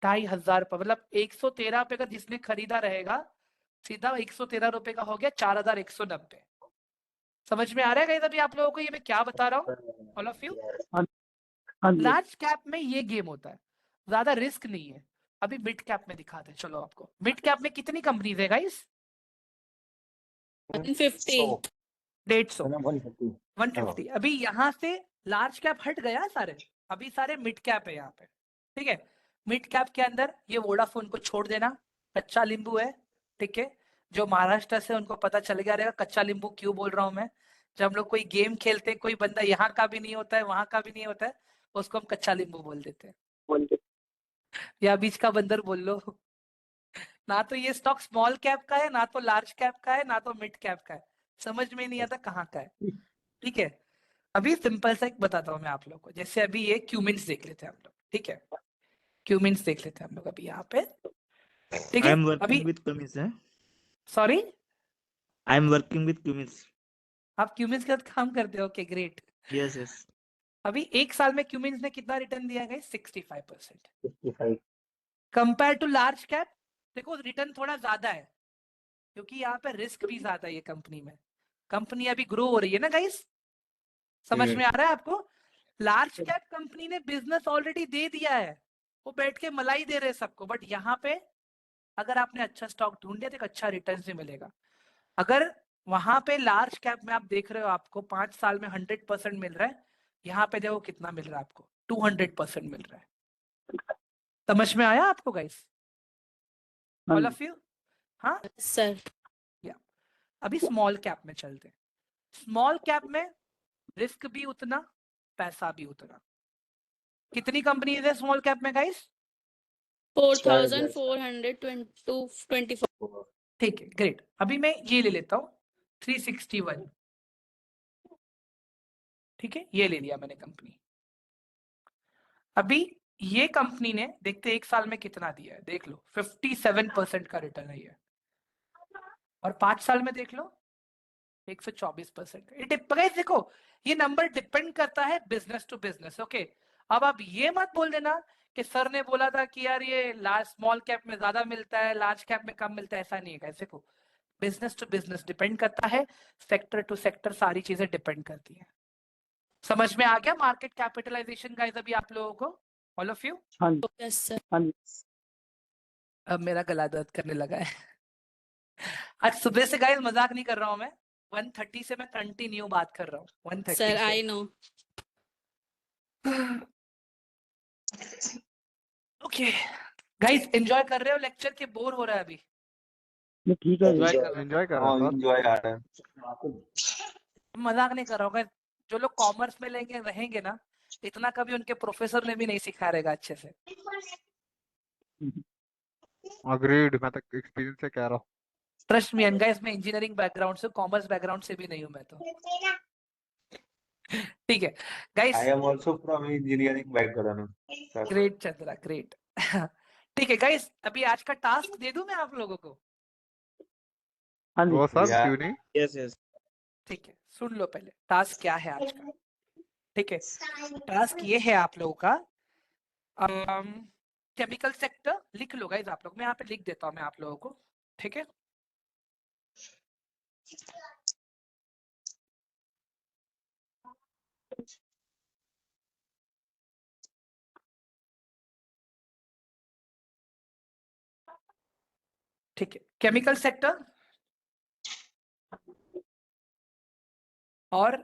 2500 पर, मतलब 113 पे अगर जिसने खरीदा रहेगा, सीधा 113 रुपए का हो गया 4190। समझ में आ रहा है गाइस अभी आप लोगों को ये मैं क्या बता रहा हूँ, ऑल ऑफ यू? Yes. हाँ जी लार्ज कैप में ये गेम होता है, ज्यादा रिस्क नहीं है। अभी मिड कैप में दिखाते हैं, चलो आपको। मिड कैप में कितनी कंपनीज है गाइस? 150। 150, 150। अभी यहाँ से लार्ज कैप हट गया सारे, अभी सारे मिड कैप है यहाँ पे। ठीक है, मिड कैप के अंदर ये वोडाफोन को छोड़ देना, कच्चा नींबू है। ठीक है, जो महाराष्ट्र से उनको पता चल गया रहेगा कच्चा नींबू क्यों बोल रहा हूँ मैं। जब हम लोग कोई गेम खेलते हैं, कोई बंदा यहाँ का भी नहीं होता है, वहां का भी नहीं होता है, उसको हम कच्चा नींबू बोल देते हैं, या बीच का बंदर बोल लो, ना तो ये स्टॉक स्मॉल कैप का है, ना तो लार्ज कैप का है, ना तो मिड कैप का है, समझ में नहीं आता कहाँ का है। ठीक है, अभी सिंपल सा एक बताता हूँ मैं आप लोग को। जैसे अभी ये क्यूमिन्स देख लेते हैं हम लोग, ठीक है, क्यूमिन्स देख लेते हैं हम लोग अभी यहाँ पे, ठीक आई है। एम अभी वर्किंग विद क्यूमिन्स है, sorry, I am working with Cummins. आप क्यूमिन्स के साथ काम करते हो, ओके ग्रेट। Yes yes. अभी एक साल में क्यूमिन्स ने कितना रिटर्न दिया है 65%। 65. कंपेयर टू लार्ज कैप देखो रिटर्न थोड़ा ज्यादा है, क्योंकि यहाँ पे रिस्क भी ज्यादा है ये कंपनी में। कंपनी अभी ग्रो हो रही है ना गाइस, समझ में आ रहा है आपको। लार्ज कैप कंपनी ने बिजनेस ऑलरेडी दे दिया है, वो बैठ के मलाई दे रहे हैं सबको, बट यहाँ पे अगर आपने अच्छा स्टॉक ढूंढ लिया तो एक अच्छा रिटर्न भी मिलेगा। अगर वहां पे लार्ज कैप में आप देख रहे हो आपको 5 साल में 100% मिल रहा है, यहाँ पे देखो कितना मिल रहा है आपको, 200% मिल रहा है। समझ में आया आपको गाइस, हाँ ऑल जी। Of you? हाँ, सर अभी स्मॉल कैप में चलते हैं। स्मॉल कैप में रिस्क भी उतना, पैसा भी उतना। कितनी कंपनीज है स्मॉल कैप में गाइस? 4,424। ठीक है, ग्रेट। अभी मैं ये ले लेता हूँ 361, ठीक है, ये ले लिया मैंने कंपनी। अभी ये कंपनी ने देखते एक साल में कितना दिया है, देख लो 57% का रिटर्न है ये, और 5 साल में देख लो 124%। देखो ये नंबर डिपेंड करता है बिजनेस टू बिजनेस, ओके। अब आप ये मत बोल देना कि सर ने बोला था कि यार ये लार्ज स्मॉल कैप में ज्यादा मिलता है, लार्ज कैप में कम मिलता है, ऐसा नहीं है गाइस। देखो बिजनेस टू बिजनेस डिपेंड करता है, सेक्टर टू सेक्टर सारी चीजें डिपेंड करती हैं। समझ में आ गया मार्केट कैपिटलाइजेशन गाइस अभी आप लोगों को, ऑल ऑफ यू? हाँ जी। Yes sir. हाँ जी। अब मेरा गला दर्द करने लगा है। आज सुबह से गाइस मजाक नहीं कर रहा हूं मैं, 1:30 से मैं कंटिन्यू बात कर रहा हूँ, 1:30 सर से। I know. Okay guys, enjoy कर रहे हो लेक्चर के, बोर हो रहा है अभी? ये ठीक है। एंजॉय कर रहा हाँ, था। enjoy आ रहा है. मजाक नहीं कर रहा हूँ guys। जो लोग कॉमर्स में लेंगे रहेंगे ना, इतना कभी उनके प्रोफेसर ने भी नहीं सिखा रहेगा अच्छे से। अग्रीड, मैं तो एक्सपीरियंस से कह रहा हूँ। ट्रस्ट मी एंड गाइस, मैं इंजीनियरिंग बैकग्राउंड से, कॉमर्स बैकग्राउंड से भी नहीं हूँ मैं तो। ठीक है guys, I am also from engineering background, sir. Great Chandra, great. ठीक है गाइस, अभी आज का टास्क दे दूं मैं आप लोगों को? हाँ जी। वो सर Yeah. क्यों नहीं? Yes yes. ठीक है, सुन लो पहले टास्क क्या है आज का। ठीक है, टास्क ये है आप लोगों का, केमिकल सेक्टर लिख लो गाइस आप लोग, मैं यहाँ पे लिख देता हूँ मैं आप लोगों को, ठीक है। ठीक है, केमिकल सेक्टर, और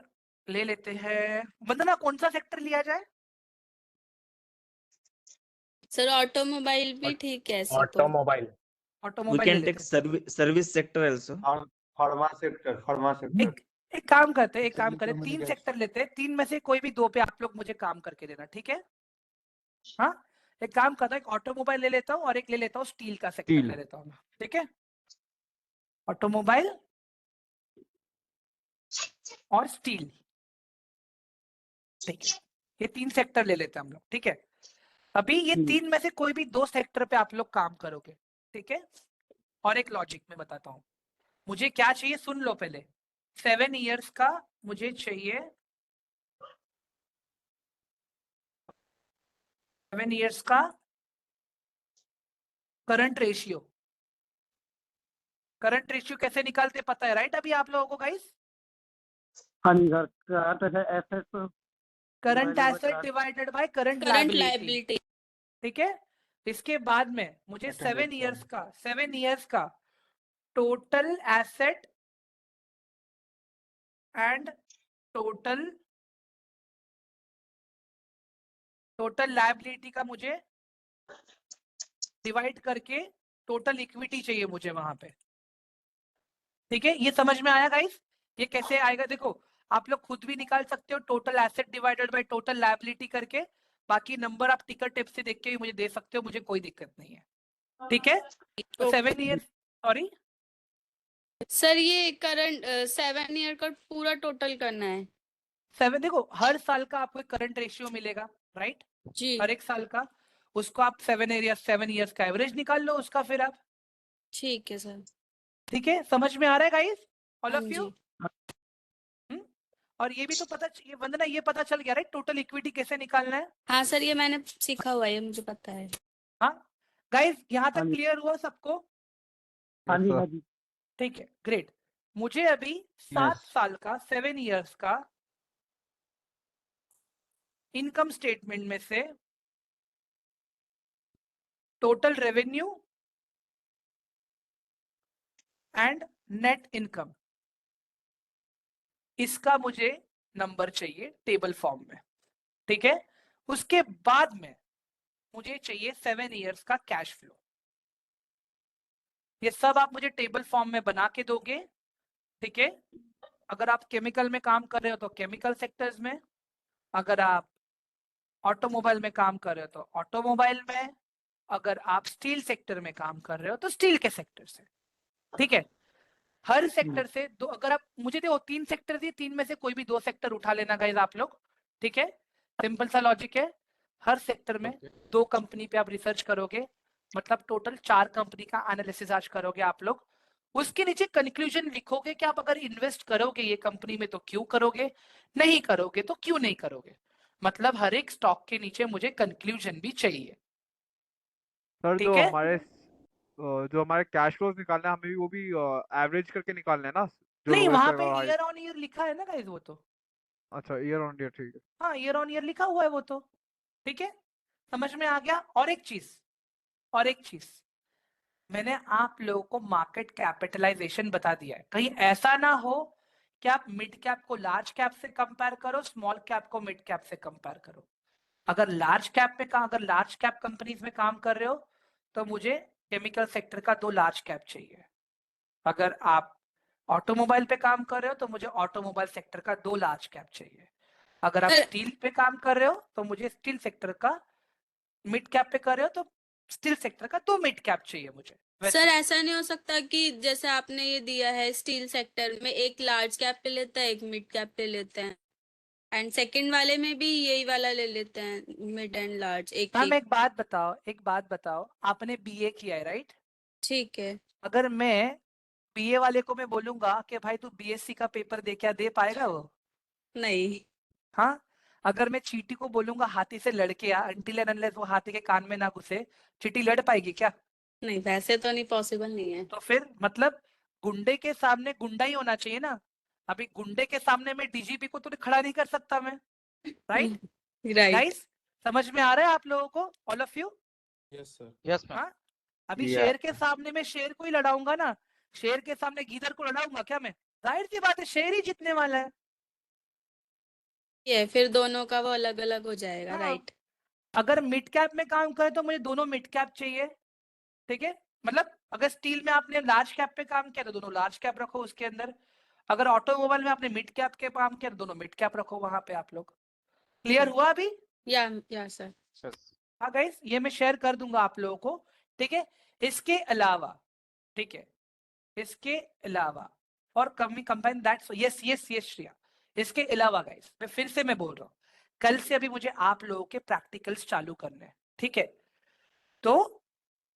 ले लेते हैं वंदना, कौन सा सेक्टर लिया जाए? सर ऑटोमोबाइल भी ठीक है ऐसे तो। ऑटोमोबाइल। वी ऑटोमोबाइल ले कैन लेते टेक हैं। Service sector also. Pharma sector. एक काम करते हैं, एक काम करें, 3 सेक्टर लेते हैं, 3 में से कोई भी 2 पे आप लोग मुझे काम करके देना, ठीक है? हाँ, एक काम करता हूँ, एक ऑटोमोबाइल ले लेता हूँ और एक ले लेता हूँ स्टील का सेक्टर Steel. ले लेता हूँ, ठीक है? ऑटोमोबाइल और स्टील, ठीक है, ये 3 सेक्टर ले लेते हैं हम लोग, ठीक है। अभी ये 3 में से कोई भी 2 सेक्टर पे आप लोग काम करोगे, ठीक है? और एक लॉजिक में बताता हूँ, मुझे क्या चाहिए सुन लो पहले। 7 इयर्स का मुझे चाहिए, 7 इयर्स का करंट रेशियो। करंट रेशियो कैसे निकालते पता है राइट अभी आप लोगों को गाइस? हाँ जी sir. Current assets current Divided by asset current- divided by current current liability, liability. ठीक है। इसके बाद में मुझे 7 इयर्स का total asset and total liability का मुझे डिवाइड करके टोटल इक्विटी चाहिए मुझे वहां पे, ठीक है? ये समझ में आया गाइस? ये कैसे आएगा देखो, आप लोग खुद भी निकाल सकते हो, total asset divided by total liability करके। बाकी नंबर आप टिकर टिप से देख के भी मुझे दे सकते हो, मुझे कोई दिक्कत नहीं है, ठीक है, तो 7 ईयर, सॉरी सर ये करंट 7 ईयर का पूरा टोटल करना है 7, देखो हर साल का आपको एक करंट रेशियो मिलेगा, राइट, जी। हर एक साल का, उसको आप 7 ईयर्स का एवरेज निकाल लो उसका फिर आप, ठीक है सर। ठीक है, समझ में आ रहा है गाइस ऑल हाँ ऑफ यू? जी। और ये भी तो पता, ये वंदना ये पता चल गया राइट, टोटल इक्विटी कैसे निकालना है? हाँ सर ये मैंने सीखा हुआ है, मुझे पता है। हाँ गाइस, यहाँ हाँ तक जी। क्लियर हुआ सबको? हाँ Yes, जी, sir. हाँ जी। ठीक है, ग्रेट। मुझे अभी 7 साल का 7 ईयर्स का इनकम स्टेटमेंट में से total revenue and net income, इसका मुझे नंबर चाहिए टेबल फॉर्म में, ठीक है। उसके बाद में मुझे चाहिए 7 ईयर्स का कैश फ्लो। ये सब आप मुझे टेबल फॉर्म में बना के दोगे, ठीक है। अगर आप केमिकल में काम कर रहे हो तो केमिकल सेक्टर्स में, अगर आप ऑटोमोबाइल में काम कर रहे हो तो ऑटोमोबाइल में, अगर आप स्टील सेक्टर में काम कर रहे हो तो स्टील के सेक्टर से, ठीक है। हर सेक्टर से दो, अगर आप मुझे देखो 3 सेक्टर दिए, 3 में से कोई भी 2 सेक्टर उठा लेना गाइस आप लोग, ठीक है, सिंपल सा लॉजिक है। हर सेक्टर में 2 कंपनी पे आप रिसर्च करोगे, मतलब टोटल 4 कंपनी का एनालिसिस आज करोगे आप लोग। उसके नीचे कंक्लूजन लिखोगे कि आप अगर इन्वेस्ट करोगे ये कंपनी में तो क्यों करोगे, नहीं करोगे तो क्यों नहीं करोगे। मतलब हर एक स्टॉक के नीचे मुझे कंक्लूजन भी चाहिए, सर ठीक है। जो हमारे कैश फ्लोज निकालने हैं हमें भी वो भी एवरेज करके निकालने हैं ना, जो नहीं, लोएस्ट वहां है पे हाई। ईयर ऑन ईयर लिखा है ना गाइस वो तो, अच्छा, ईयर ऑन ईयर, ठीक है। हाँ ईयर ऑन ईयर लिखा हुआ है वो तो, ठीक है, समझ में आ गया। और एक चीज, और एक चीज, मैंने आप लोगों को मार्केट कैपिटलाइजेशन बता दिया है। कहीं ऐसा ना हो कि आप मिड कैप को लार्ज कैप से कंपेयर करो, स्मॉल कैप को मिड कैप से कंपेयर करो। अगर लार्ज कैप में अगर लार्ज कैप कंपनीज में काम कर रहे हो तो मुझे केमिकल सेक्टर का 2 लार्ज कैप चाहिए। अगर आप ऑटोमोबाइल पे काम कर रहे हो तो मुझे ऑटोमोबाइल सेक्टर का 2 लार्ज कैप चाहिए। अगर आप सर स्टील पे काम कर रहे हो तो मुझे स्टील सेक्टर का, मिड कैप पे कर रहे हो तो स्टील सेक्टर का 2 मिड कैप चाहिए मुझे। वैसे सर ऐसा नहीं हो सकता कि जैसे आपने ये दिया है स्टील सेक्टर में एक लार्ज कैप ले लेता है, एक मिड कैप ले लेते हैं, एंड सेकंड वाले में भी यही वाला ले लेते हैं, मिड एंड लार्ज एक मैम ही। एक बात बताओ, एक बात बताओ, आपने बीए किया है राइट? ठीक है। अगर मैं बीए वाले को मैं बोलूंगा कि भाई तू बीएससी का पेपर दे, क्या दे पाएगा वो? नहीं हाँ, अगर मैं चींटी को बोलूंगा हाथी से लड़के आ, अनटिल एंड अनलेस वो हाथी के कान में ना घुसे, चींटी लड़ पाएगी क्या? नहीं, वैसे तो नहीं, पॉसिबल नहीं है। तो फिर मतलब गुंडे के सामने गुंडा ही होना चाहिए ना। अभी गुंडे के सामने मैं डीजीपी को तो खड़ा नहीं कर सकता मैं, राइट राइट। गाइस? समझ में आ रहा है आप लोगों को, all of you? Yes sir. Yes ma'am. हाँ, अभी Yeah. शेर के सामने मैं शेर को ही लड़ाऊंगा ना, शेर के सामने गीदड़ को लड़ाऊंगा क्या मैं? जाहिर सी बात है शेर ही जीतने वाला है। ये फिर दोनों का वो अलग अलग हो जाएगा, हाँ, राइट। अगर मिड कैप में काम करे तो मुझे दोनों मिड कैप चाहिए, ठीक है। मतलब अगर स्टील में आपने लार्ज कैप पे काम किया तो दोनों लार्ज कैप रखो उसके अंदर। अगर ऑटोमोबाइल में आपने मिड कैप के काम किया तो दोनों मिड कैप रखो वहां पे आप लोग। क्लियर हुआ अभी? या सर। हाँ गाइस, ये मैं शेयर कर दूंगा आप लोगों को, ठीक है। इसके अलावा, ठीक है, इसके अलावा और combine that, yes yes yes Shreya, इसके अलावा गाइस मैं फिर से मैं बोल रहा हूँ, कल से अभी मुझे आप लोगों के प्रैक्टिकल्स चालू करने हैं, ठीक है। तो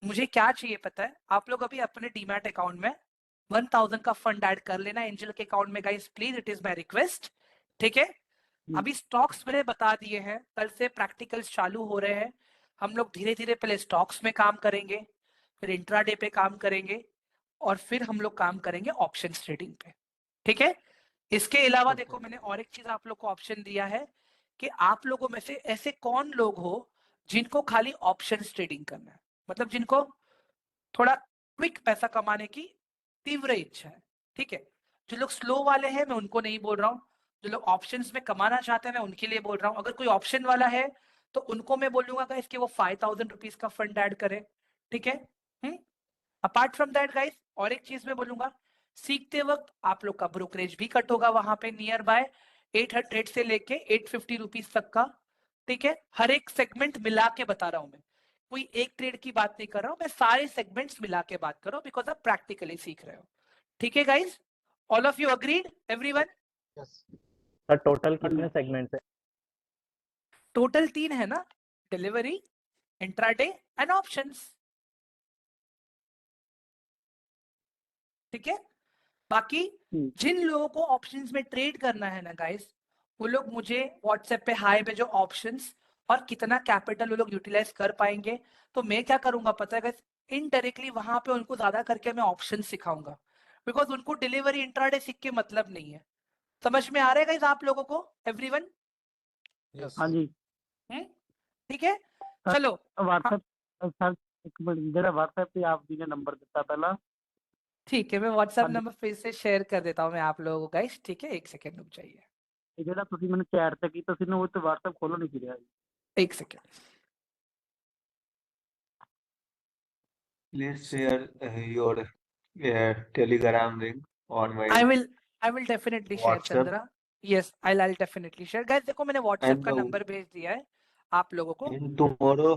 मुझे क्या चाहिए पता है, आप लोग अभी अपने डीमैट अकाउंट में 1000 का फंड ऐड कर लेना एंजल के अकाउंट में guys, please, it is my request, ठीक है। अभी स्टॉक्स मैंने बता दिए हैं, कल से प्रैक्टिकल्स चालू हो रहे हैं। हम लोग धीरे धीरे पहले स्टॉक्स में काम करेंगे, फिर इंट्राडे पे काम करेंगे, और फिर हम लोग काम करेंगे ऑप्शन ट्रेडिंग पे, ठीक है। इसके अलावा देखो मैंने और एक चीज आप लोग को ऑप्शन दिया है कि आप लोगों में से ऐसे कौन लोग हो जिनको खाली ऑप्शन ट्रेडिंग करना है, मतलब जिनको थोड़ा क्विक पैसा कमाने की तीव्र इच्छा है, ठीक है। जो लोग स्लो वाले हैं मैं उनको नहीं बोल रहा हूँ, जो लोग ऑप्शंस में कमाना चाहते हैं मैं उनके लिए बोल रहा हूँ। अगर कोई ऑप्शन वाला है तो उनको मैं बोलूंगा गाइस कि वो 5000 रुपीज का फंड ऐड करे, ठीक है। अपार्ट फ्रॉम दैट गाइस और एक चीज मैं बोलूंगा, सीखते वक्त आप लोग का ब्रोकरेज भी कट होगा वहां पे नियर बाय 800 से लेके 850 रुपीज तक का, ठीक है। हर एक सेगमेंट मिला के बता रहा हूं मैं, कोई एक ट्रेड की बात नहीं कर रहा हूं, मैं सारे सेगमेंट्स मिला के बात कर रहा हूं बिकॉज आप प्रैक्टिकली सीख रहे हो। ठीक है guys, all of you agreed, everyone? Sir total हाँ जी। कितने सेगमेंट्स है? टोटल 3 है ना, डिलीवरी, इंट्राडे एंड ऑप्शंस। ठीक है, बाकी जिन लोगों को ऑप्शंस में ट्रेड करना है ना गाइस, वो लोग मुझे व्हाट्सएप पे हाई भेजो ऑप्शंस और कितना कैपिटल वो लोग यूटिलाइज कर पाएंगे। तो मैं क्या करूंगा पता है गाइस, इनडायरेक्टली वहां पे उनको ज्यादा करके मैं ऑप्शन सिखाऊंगा बिकॉज उनको डिलीवरी इंट्राडे सीख के मतलब नहीं है। समझ में आ रहा है गाइस आप लोगों को, एवरीवन? यस हाँ जी ठीक है, चलो व्हाट्सएप सर एक मिनट जरा व्हाट्सएप पे आप जी ने नंबर ਦਿੱਤਾ ਪਹਿਲਾਂ ठीक है, मैं व्हाट्सएप हाँ जी। नंबर फिर से शेयर कर देता हूँ मैं आप लोगों को गाइस। ठीक है, एक सेकेंड रुक जाइए, ਇਹ ਜਿਹੜਾ ਤੁਸੀਂ ਮੈਨੂੰ ਚੈਟ ਤੇ ਕੀਤਾ ਸੀ ਨਾ ਉਹ ਤੇ WhatsApp ਖੋਲੋ ਨਹੀਂ ਸੀ ਰਿਹਾ ਜੀ। एक second. Please share your Telegram link on my I will definitely share WhatsApp. Chandra. Yes, I'll definitely share। Guys देखो मैंने WhatsApp And का नंबर भेज दिया है आप लोगों को। and tomorrow